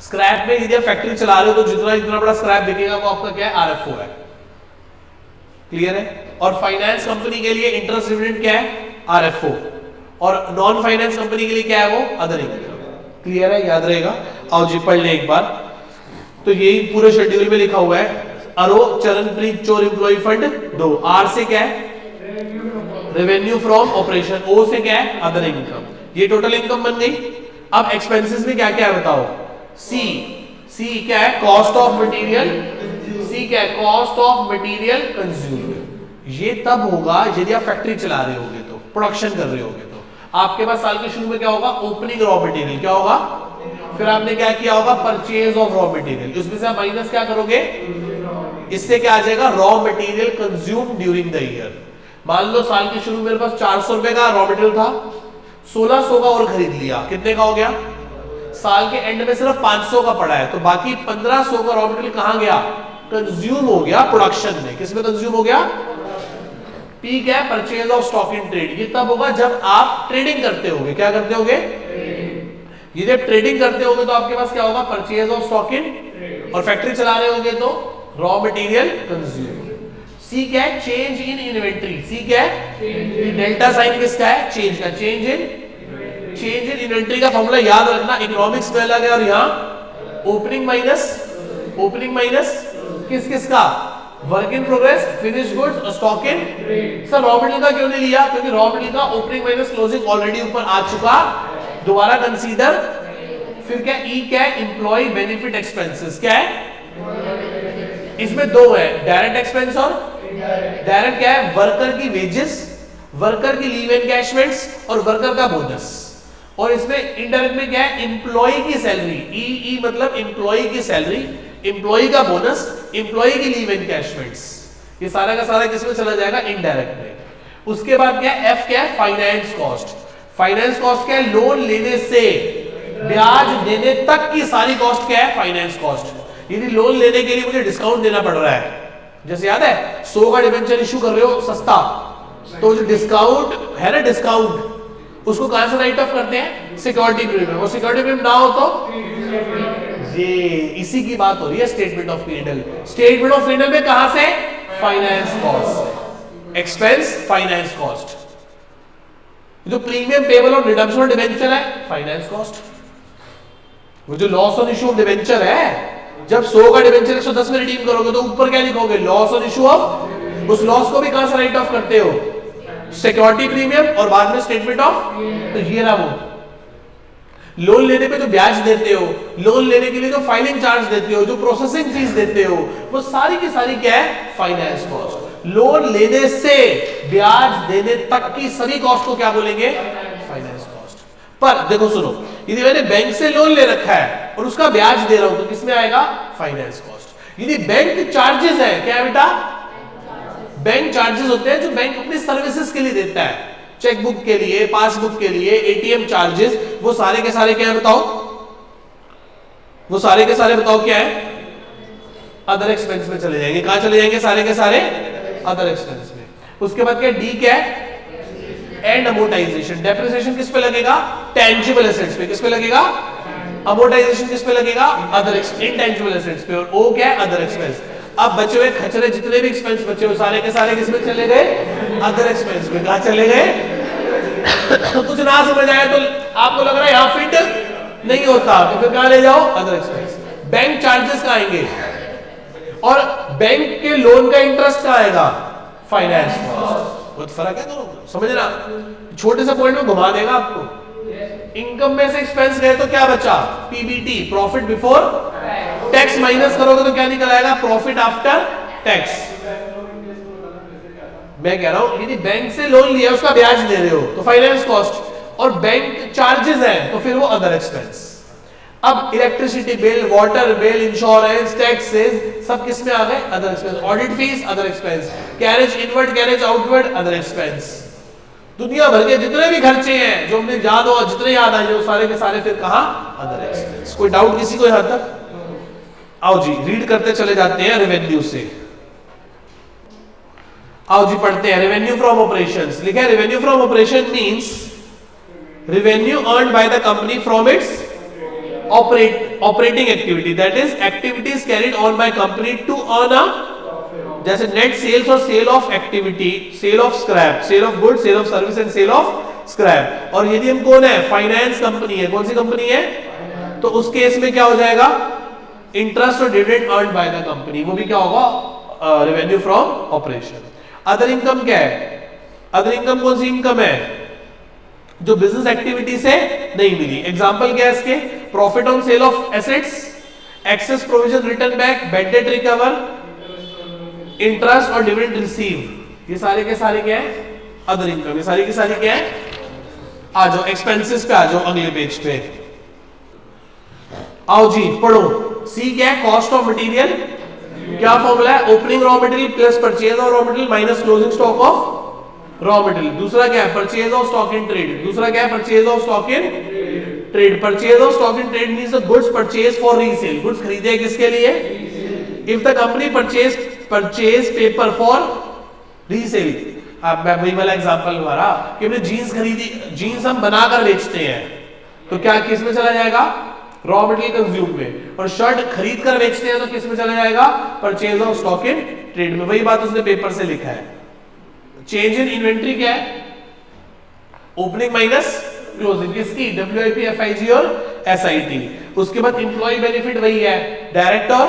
स्क्रैप में यदि आप फैक्ट्री चला रहे हो तो जितना जितना बड़ा स्क्रैप दिखेगा वो आपका क्या है, आरएफओ है। क्लियर है। और फाइनेंस कंपनी के लिए इंटरेस्ट, डिविडेंड क्या है, आरएफओ, और नॉन फाइनेंस कंपनी के लिए क्या है, वो अदर इनकम। क्लियर है, याद रहेगा। आओ जी पढ़ ले एक बार। तो यही पूरे शेड्यूल में लिखा हुआ है, अरो चरणप्रीत चोर एम्प्लॉय फंड 2, आर से क्या है, रेवेन्यू फ्रॉम ऑपरेशन, ओ से क्या है, अदर इनकम। ये टोटल इनकम बन गई। अब एक्सपेंसेस में क्या क्या है बताओ, सी, सी क्या है, कॉस्ट ऑफ मटेरियल, सी क्या है, कॉस्ट ऑफ मटेरियल कंज्यूम्ड। ये तब होगा यदि आप फैक्ट्री चला रहे होगे, तो प्रोडक्शन कर रहे होगे, तो आपके पास साल के शुरू में क्या होगा, ओपनिंग रॉ मटेरियल, क्या होगा, फिर आपने क्या किया होगा, परचेज ऑफ रॉ मटेरियल, उसमें से आप माइनस क्या करोगे, इससे क्या आ जाएगा, raw material consume during the year. मान लो साल के शुरू मेरे पास 400 रुपए का रॉ मटेरियल था, 1600 का और खरीद लिया, कितने का हो गया, साल के एंड में सिर्फ 500 का पड़ा है, तो बाकी 1500 का रॉ मटेरियल कहां गया, कंज्यूम हो गया प्रोडक्शन में। किसमें कंज्यूम हो गया, पी क्या है, purchase of stock in trade. ये तब होगा जब आप ट्रेडिंग करते होगे, क्या करते होगे, यदि आप ट्रेडिंग करते होगे तो आपके पास क्या होगा, परचेज ऑफ स्टॉक इन, और फैक्ट्री चला रहे होगे तो रॉ मटेरियल कंज्यूम। सी क्या है, चेंज इन इन्वेंटरी, सी क्या है, डेल्टा साइन किसका है, चेंज का, चेंज इन इन्वेंटरी का फॉर्मूला याद रखना, इकोनॉमिक्स में अलग है और यहाँ ओपनिंग माइनस किस किस का, work in progress, finish goods और stock in. Sir raw material का क्यों नहीं लिया, क्योंकि रॉ मटेरियल का ओपनिंग माइनस क्लोजिंग ऑलरेडी ऊपर आ चुका, दोबारा कंसीडर। फिर क्या, ई क्या है, एम्प्लॉय बेनिफिट एक्सपेंसेस, क्या है, इसमें दो है, डायरेक्ट एक्सपेंस और डायरेक्ट क्या है, वर्कर की वेजेस, वर्कर की लीव एनकैशमेंट्स और वर्कर का बोनस। और इसमें इनडायरेक्ट में क्या है, एम्प्लॉय की सैलरी, ई मतलब एम्प्लॉय की सैलरी, एम्प्लॉय का बोनस, एम्प्लॉय की लीव एनकैशमेंट्स, ये सारा का सारा किसमें चला जाएगा, इनडायरेक्ट में। उसके बाद क्या है, एफ क्या है, फाइनेंस कॉस्ट। फाइनेंस कॉस्ट क्या है, लोन लेने से ब्याज देने तक की सारी कॉस्ट क्या है, फाइनेंस कॉस्ट। यदि लोन लेने के लिए मुझे डिस्काउंट देना पड़ रहा है, जैसे याद है 100 का डिबेंचर इशू कर रहे हो सस्ता, तो जो डिस्काउंट है ना, डिस्काउंट उसको कहां से राइट ऑफ करते हैं, सिक्योरिटी प्रीमियम। और सिक्योरिटी प्रीमियम ना हो तो ये इसी की बात हो रही है, statement of PNL. Statement of PNL में कहां से, finance cost, expense finance cost. जो प्रीमियम पेबल और रिडम्पशन ऑफ डिबेंचर है, फाइनेंस कॉस्ट। वो जो loss on issue of debenture है, जब 100 का डिबेंचर 110 में रिडीम करोगे तो ऊपर क्या लिखोगे, लॉस ऑन इशू ऑफ, उस लॉस को भी कहां से राइट ऑफ करते हो, सिक्योरिटी प्रीमियम और बाद में स्टेटमेंट ऑफ। तो ये रहा वो लोन लेने पे जो ब्याज देते हो, लोन लेने के लिए जो फाइलिंग चार्ज देते हो, जो प्रोसेसिंग फीस देते हो, वो सारी की सारी क्या है, फाइनेंस कॉस्ट। लोन लेने से ब्याज देने तक की सभी कॉस्ट को क्या बोलेंगे? Finance cost. पर देखो सुनो, यदि मैंने बैंक से लोन ले रखा है और उसका ब्याज दे रहा हूं तो किसमें आएगा? Finance cost. यदि बैंक चार्जेस है, क्या है बेटा? बैंक चार्जेस होते हैं जो बैंक अपनी सर्विसेज के लिए देता है, चेकबुक के लिए, पासबुक के लिए, एटीएम चार्जेस, वो सारे के सारे क्या है बताओ? वो सारे के सारे बताओ क्या है? अदर एक्सपेंस में चले जाएंगे। कहां चले जाएंगे? सारे के सारे अदर एक्सपेंस में। उसके बाद क्या? डी क्या है? And amortisation. डेप्रिसिएशन किस पे लगेगा? टेंजिबल एसेट्स पे। किस पे लगेगा? अमोर्टाइजेशन किस पे लगेगा? अदर इंटेंजिबल एसेट्स पे। और ओ क्या है? Other expense. अब बचे हुए खचरे जितने भी एक्सपेंस बचे हुए सारे के सारे किस में चले गए? अदर एक्सपेंस में। कहां चले गए? कुछ ना समझ आया तो आपको लग रहा है यहां फिट नहीं होता तो फिर कहां ले जाओ? Other expense. बैंक चार्जेस कहां आएंगे? और बैंक के लोन का इंटरेस्ट कहां आएगा? Finance cost. बहुत फर्क है दोनों, समझना। छोटे से पॉइंट में घुमा देगा आपको। इनकम में से एक्सपेंस गए तो क्या बचा? PBT, profit before tax, minus करोगे तो क्या निकल आएगा? Profit after tax. मैं कह रहा हूं यदि बैंक से लोन लिया, उसका ब्याज दे रहे हो तो फाइनेंस कॉस्ट, और बैंक चार्जेस है तो फिर वो अदर एक्सपेंस। अब electricity bill, water bill, insurance, taxes सब किस में आ गए? Other expense. Audit fees other expense, carriage inward, carriage outward other expense. दुनिया भर के जितने भी खर्चे हैं जो हमने याद हो, जितने याद आए वो सारे के सारे फिर कहां? Other expense. कोई डाउट किसी को यहां तक? आओ जी रीड करते चले जाते हैं रेवेन्यू से। आओ जी पढ़ते हैं। रेवेन्यू फ्रॉम ऑपरेशंस लिखा है। Revenue from operation means revenue earned bye the company from its operating activity, that is activities carried on by company to earn a, जैसे नेट सेल्स और sale of activity, sale of scrap, sale of good, sale of service and sale of scrap. और यदि हम कौन है? फाइनेंस कंपनी है। कौन सी कंपनी है? तो उस केस में क्या हो जाएगा? इंटरेस्ट और dividend earned bye the company, वो भी क्या होगा? Revenue from operation. Other income क्या है? अदर इनकम कौन सी इनकम है? जो बिजनेस एक्टिविटी से नहीं मिली। एग्जांपल क्या है इसके? Profit on sale of assets, excess provision return back, bad debt recover, interest और डिविडेंड रिसीव। ये सारे के सारे क्या है? Other income. ये सारी की सारी क्या है? आ जाओ एक्सपेंसेस पे, आ जाओ अगले पेज पे। आओ जी पढ़ो। सी क्या है? Cost of material. क्या फॉर्मूला है? Opening raw material plus purchase of raw material minus closing stock of raw material. दूसरा क्या है? Purchase of stock in trade. दूसरा क्या है? Purchase of stock in trade. Purchase of stock in trade means the goods purchase for resale. Goods खरीदे किसके लिए? If the company purchase paper for resale. अब मैं वही वाला एग्जांपल हमारा कि हमने जीन्स खरीदी, जीन्स हम बनाकर बेचते हैं तो क्या किस में चला जाएगा? रॉ मटेरियल कंज्यूम में। और शर्ट खरीद कर बेचते हैं तो किस में चला जाएगा? Purchase of stock in trade में। वही बात उसने पेपर से लिखा है। चेंज इन इन्वेंट्री क्या है? Opening minus closing. किसकी? WIP, FIG और SIT। उसके बाद एम्प्लॉय बेनिफिट वही है, डायरेक्ट और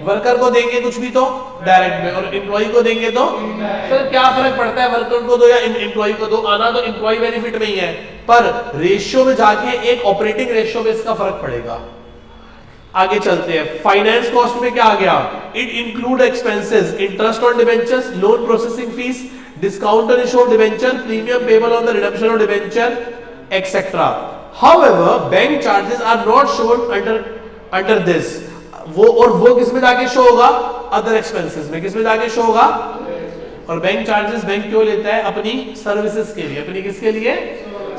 वर्कर को देंगे कुछ भी तो डायरेक्ट में, और एम्प्लॉय को देंगे तो सर क्या फर्क पड़ता है? वर्कर को दो या एम्प्लॉय को दो, आना तो एम्प्लॉय बेनिफिट में ही है, पर रेशियो में जाके एक ऑपरेटिंग रेशियो में इसका फर्क पड़ेगा। आगे चलते हैं। फाइनेंस कॉस्ट में क्या आ गया? It include expenses, interest on debentures, loan processing fees, discount on issue of debenture, premium payable on the redemption of debenture etcetera. However bank charges are not shown under this. वो किस में जाके शो होगा? अदर एक्सपेंसेस में। किस में जाके शो होगा? और बैंक चार्जेस बैंक क्यों लेता है? अपनी सर्विसेज के लिए। अपनी किसके लिए?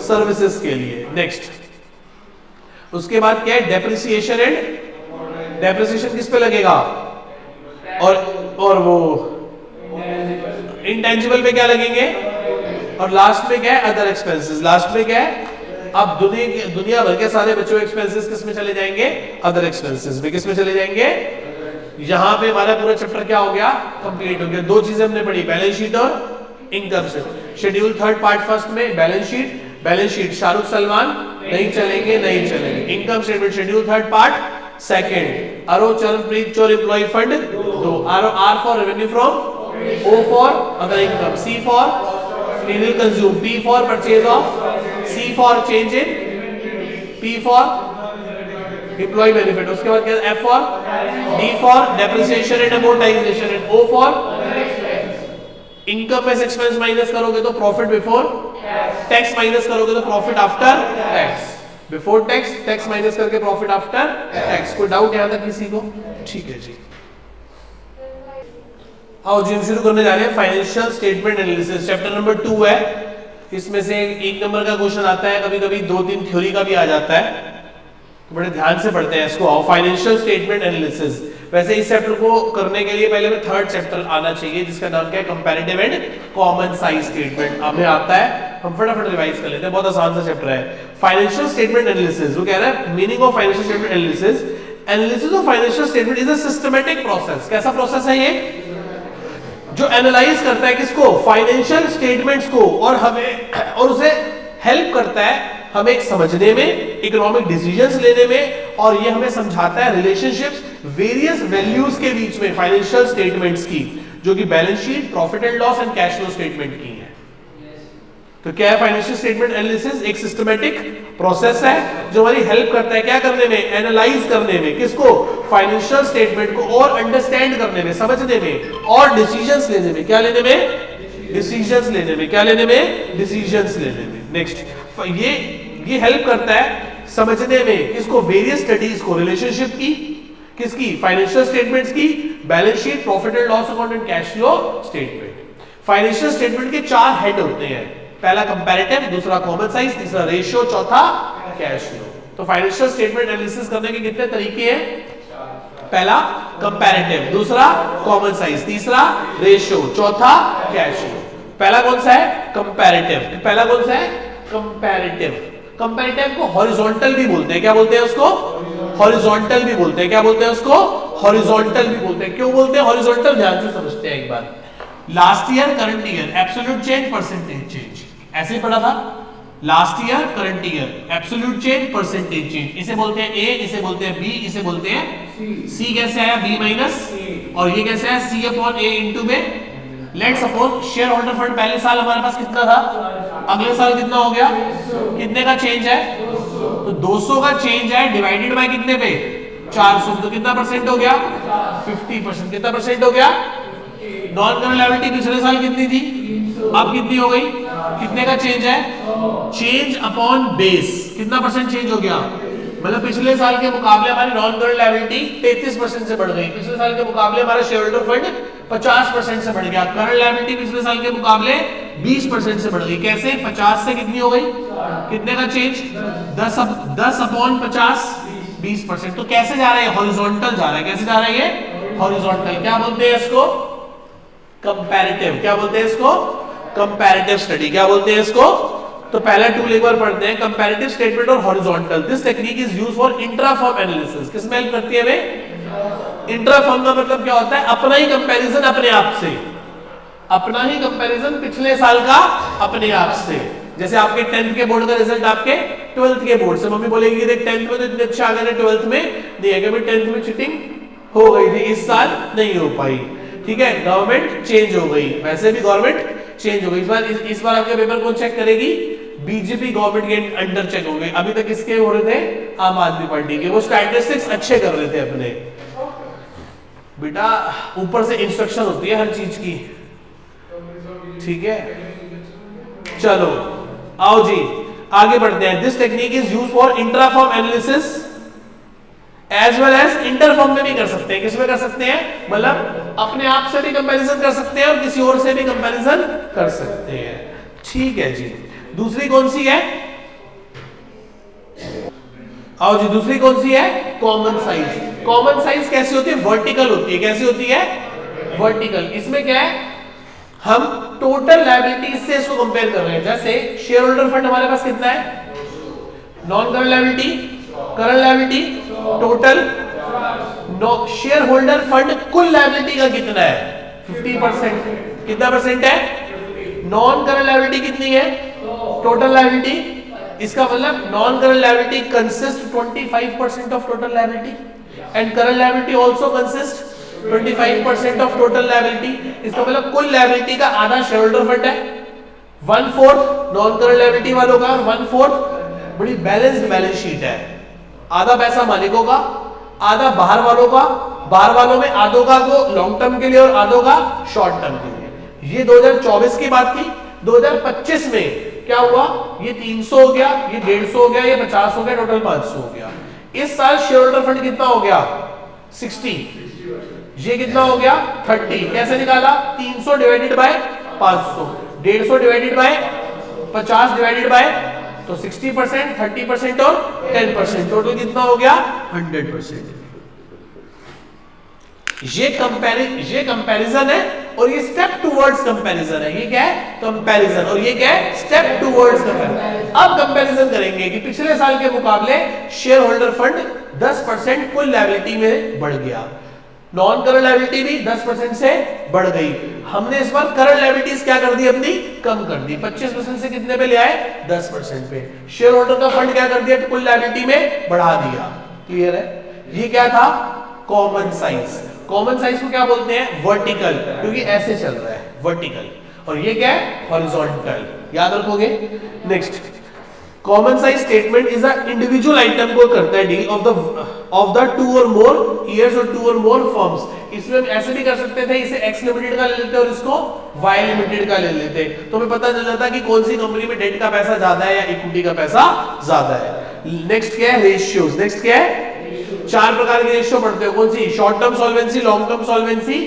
सर्विसेज के लिए। नेक्स्ट उसके बाद क्या है? डेप्रिसिएशन एंड डेप्रिसिएशन किस पे लगेगा? और वो इंटेंजिबल पे क्या लगेंगे? और लास्ट में क्या है? Other expenses. लास्ट में क्या है? अब दुनिया भर के सारे बचे हुए एक्सपेंसेस किस में चले जाएंगे? अदर एक्सपेंसेस में। किस में चले जाएंगे? यहां पे हमारा पूरा चैप्टर क्या हो गया? कंप्लीट हो गया। दो चीजें हमने पढ़ी, बैलेंस शीट और income statement. Schedule third part first में बैलेंस शीट शाहरुख सलमान नहीं चलेंगे, नहीं चलेंगे। Income statement schedule third part second. अरो चरणप्रीत चोर एम्प्लॉय फंड दो। R for revenue from, O for other income, C for material consumed, P for purchase of, C for change in, P for employee benefit। उसके बाद क्या? F for, D for depreciation and amortization, and O for income में से एक्सपेंस माइनस करोगे तो प्रॉफिट बिफोर टैक्स माइनस करोगे तो profit after tax, before tax tax minus करके प्रॉफिट आफ्टर टैक्स। कोई डाउट यहां तक किसी को? ठीक है जी। आओ जी हम शुरू करने जा रहे हैं financial statement analysis, chapter number 2 है। इसमें से एक नंबर का क्वेश्चन आता है, कभी कभी 2-3 थ्योरी का भी आ जाता है, तो बड़े ध्यान से पढ़ते हैं इसको। आओ फाइनेंशियल स्टेटमेंट एनालिसिस। वैसे इस चैप्टर को करने के लिए पहले में थर्ड चैप्टर आना चाहिए जिसका नाम क्या है, comparative and common size statement. हमें आता है, हम फटाफट रिवाइज कर लेते हैं, बहुत आसान सा चैप्टर है। फाइनेंशियल स्टेटमेंट एनालिसिस, वो कह रहा है meaning of financial statement analysis, analysis of financial statement is a systematic process. कैसा प्रोसेस है ये? जो एनालाइज करता है किसको, फाइनेंशियल स्टेटमेंट्स को, और हमें और उसे हेल्प करता है हमें समझने में, इकोनॉमिक डिसीजंस लेने में, और ये हमें समझाता है रिलेशनशिप्स वेरियस वैल्यूज के बीच में फाइनेंशियल स्टेटमेंट्स की, जो कि balance sheet, profit and loss and cash flow statement की है। तो क्या है फाइनेंशियल स्टेटमेंट एनालिसिस? एक सिस्टमैटिक प्रोसेस है जो हमारी हेल्प करता है क्या करने में, एनालाइज करने में, किसको, फाइनेंशियल स्टेटमेंट को, और अंडरस्टैंड करने में, समझने में, और डिसीजंस लेने में। क्या लेने में? डिसीजंस लेने में। क्या लेने में? डिसीजंस लेने में। नेक्स्ट, ये हेल्प करता है समझने में किसको, वेरियस स्टडीज को, रिलेशनशिप की, किसकी, फाइनेंशियल स्टेटमेंट्स की, balance sheet, profit and loss account and cash flow statement. Financial statement के 4 हेड होते हैं, पहला कंपैरेटिव, दूसरा कॉमन साइज, तीसरा रेशियो, चौथा कैश फ्लो। तो फाइनेंशियल स्टेटमेंट एनालिसिस करने के कितने तरीके हैं? पहला कंपैरेटिव, दूसरा कॉमन साइज, तीसरा रेशियो, चौथा कैश फ्लो। पहला कौन सा है? कंपैरेटिव। पहला कौन सा है? कंपैरेटिव। कंपैरेटिव को हॉरिजॉन्टल भी बोलते हैं। क्या बोलते हैं उसको? हॉरिजॉन्टल भी बोलते हैं। क्या बोलते हैं उसको? हॉरिजॉन्टल भी बोलते हैं। क्यों बोलते हैं हॉरिजॉन्टल? ध्यान से समझते हैं एक बार। Last year, current year, absolute change, percentage change, ऐसे ही पढ़ा था। Last year, current year, absolute change, percentage change, इसे बोलते हैं ए, इसे बोलते हैं बी, इसे बोलते हैं सी। कैसे आया? बी माइनस, और ये कैसे है? सी अपॉन ए इंटू में। Let suppose share holder fund पहले साल हमारे पास कितना था, अगले साल कितना हो गया, कितने का चेंज है? तो 200 का चेंज है, डिवाइडेड बाय कितने पे? 400, तो कितना परसेंट हो गया? 50%। कितना परसेंट हो गया? नॉन करंट लायबिलिटी पिछले साल कितनी थी, अब कितनी हो गई? कितने का चेंज है? चेंज अपॉन बेस, कितना परसेंट चेंज हो गया? मतलब पिछले साल के मुकाबले हमारी नॉन करंट लायबिलिटी 33% से बढ़ गई, पिछले साल के मुकाबले हमारा शेयर होल्डर फंड 50% से बढ़ गया, करंट लायबिलिटी पिछले साल के मुकाबले 20% से बढ़ गई। कैसे? 50 से कितनी हो गई? कितने का चेंज? 10 अपॉन 50, 20%। तो कैसे जा रहा है? हॉरिजॉन्टल जा रहा है। कैसे जा रहा है ये? हॉरिजॉन्टल। क्या बोलते हैं इसको? कंपैरेटिव। क्या बोलते हैं इसको? Comparative study. क्या बोलते हैं इसको? तो पहला टूल एक बार पढ़ते हैं, कंपैरेटिव स्टेटमेंट और horizontal. This technique is used for intra firm analysis. किसमें हेल्प करती है हमें? इंट्रा फर्म का मतलब क्या होता है? अपना ही कंपैरिजन अपने आप से, अपना ही कंपैरिजन पिछले साल का अपने आप से। जैसे आपके 10th के बोर्ड का रिजल्ट आपके 12th के बोर्ड से, मम्मी बोलेगी देख 10th में तो इतने अच्छे आ गए, 12th में नहीं है, क्योंकि 10th में चीटिंग हो गई थी, इस साल नहीं हो पाई। ठीक है, गवर्नमेंट चेंज हो गई, वैसे भी गवर्नमेंट चेंज हो गई। इस बार आपका पेपर कौन चेक करेगी? बीजेपी गवर्नमेंट के अंडर चेक होंगे। अभी तक किसके हो रहे थे? आम आदमी पार्टी के। वो स्टैटिस्टिक्स अच्छे कर रहे थे अपने। बेटा ऊपर से इंस्ट्रक्शन होती है हर चीज की, ठीक है। चलो आओ जी आगे बढ़ते हैं। This technique is used for intra firm analysis as well as inter firm में भी कर सकते हैं। किसमें कर सकते हैं? मतलब अपने आप से भी कंपैरिजन कर सकते हैं और किसी और से भी कंपैरिजन कर सकते हैं। ठीक है जी। दूसरी कौन सी है? आओ जी, दूसरी कौन सी है? Common size. कॉमन साइज कैसी होती है? वर्टिकल होती है। कैसी होती है? वर्टिकल। इसमें क्या है? हम टोटल लायबिलिटी से इसको कंपेयर कर रहे हैं। जैसे शेयर होल्डर फंड हमारे पास कितना है? Non current liability, current liability, total. Share holder fund कुल लायबिलिटी का कितना है? 50%। कितना परसेंट है? नॉन करंट लायबिलिटी कितनी है? Total liability. इसका मतलब non current liability consist 25% of total liability and current liability also consist 25% of total liability. इसका मतलब कुल लायबिलिटी का आधा शेयर होल्डर फंड है, 1/4 नॉन करंट लायबिलिटी वालों का और 1/4 बड़ी बैलेंस्ड बैलेंस शीट है। आधा पैसा मालिकों का, आधा बाहर वालों का, बाहर वालों में आधों का को लॉन्ग टर्म के लिए और आधों का शॉर्ट टर्म के लिए। ये 2024 की बात थी। 2025 में क्या हुआ, ये 300 हो गया, ये 150 हो गया, ये 50 हो गया, टोटल 500 हो गया। इस साल शेयर होल्डर फंड कितना हो गया 60, ये कितना हो गया 30। कैसे निकाला, 300 divided by 500, 150 divided by 50 divided by, तो 60%, 30% और 10%, टोटल कितना हो गया 100%। ये कंपैरिजन है और ये स्टेप टुवर्ड्स कंपैरिजन है। ये क्या है, कंपैरिजन, और ये क्या है, स्टेप टुवर्ड्स कंपैरिजन। अब कंपैरिजन करेंगे कि पिछले साल के मुकाबले शेयर होल्डर फंड 10% कुल लायबिलिटी में बढ़ गया, नॉन करंट लायबिलिटी भी 10% से बढ़ गई। हमने इस बार करंट लायबिलिटीज क्या कर दी, अपनी कम कर दी, 25% से कितने पे ले आए, 10% पे। शेयर होल्डर का फंड क्या कर दिया, कुल लायबिलिटी में बढ़ा दिया। क्लियर है। ये क्या था, कॉमन साइज। कॉमन साइज को क्या बोलते हैं, वर्टिकल, क्योंकि ऐसे चल रहा है वर्टिकल। और ये क्या है, हॉरिजॉन्टल। याद रखोगे। Next, common size statement is a individual item को करता है डील ऑफ द 2 और मोर ईयर्स और 2 और मोर फर्म्स। इसमें हम ऐसे भी कर सकते थे, इसे एक्स लिमिटेड का ले लेते और इसको वाई लिमिटेड का ले लेते, तो हमें पता चल जाता कि कौन सी कंपनी में डेट का पैसा ज्यादा है या इक्विटी का पैसा ज्यादा है। नेक्स्ट क्या है, रेशियोज। नेक्स्ट क्या है, 4 प्रकार के रेशियो पढ़ते हो, कौन सी, short term solvency, long term solvency,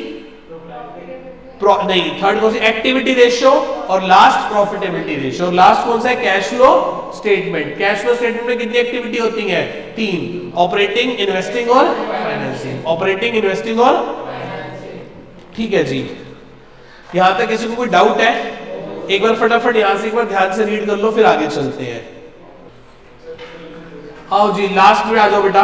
नहीं, थर्ड कौन सी, एक्टिविटी रेशियो, और लास्ट प्रॉफिटेबिलिटी रेशियो। लास्ट कौन सा है, cash flow statement. Cash flow statement में कितनी एक्टिविटी होती है, 3, ऑपरेटिंग, इन्वेस्टिंग और फाइनेंसिंग। ऑपरेटिंग, इन्वेस्टिंग और, ठीक है जी। यहां तक किसी को कोई डाउट है, एक बार फटाफट यहां से एक बार ध्यान से रीड कर लो, फिर आगे चलते हैं। आओ जी, लास्ट में आ जाओ बेटा।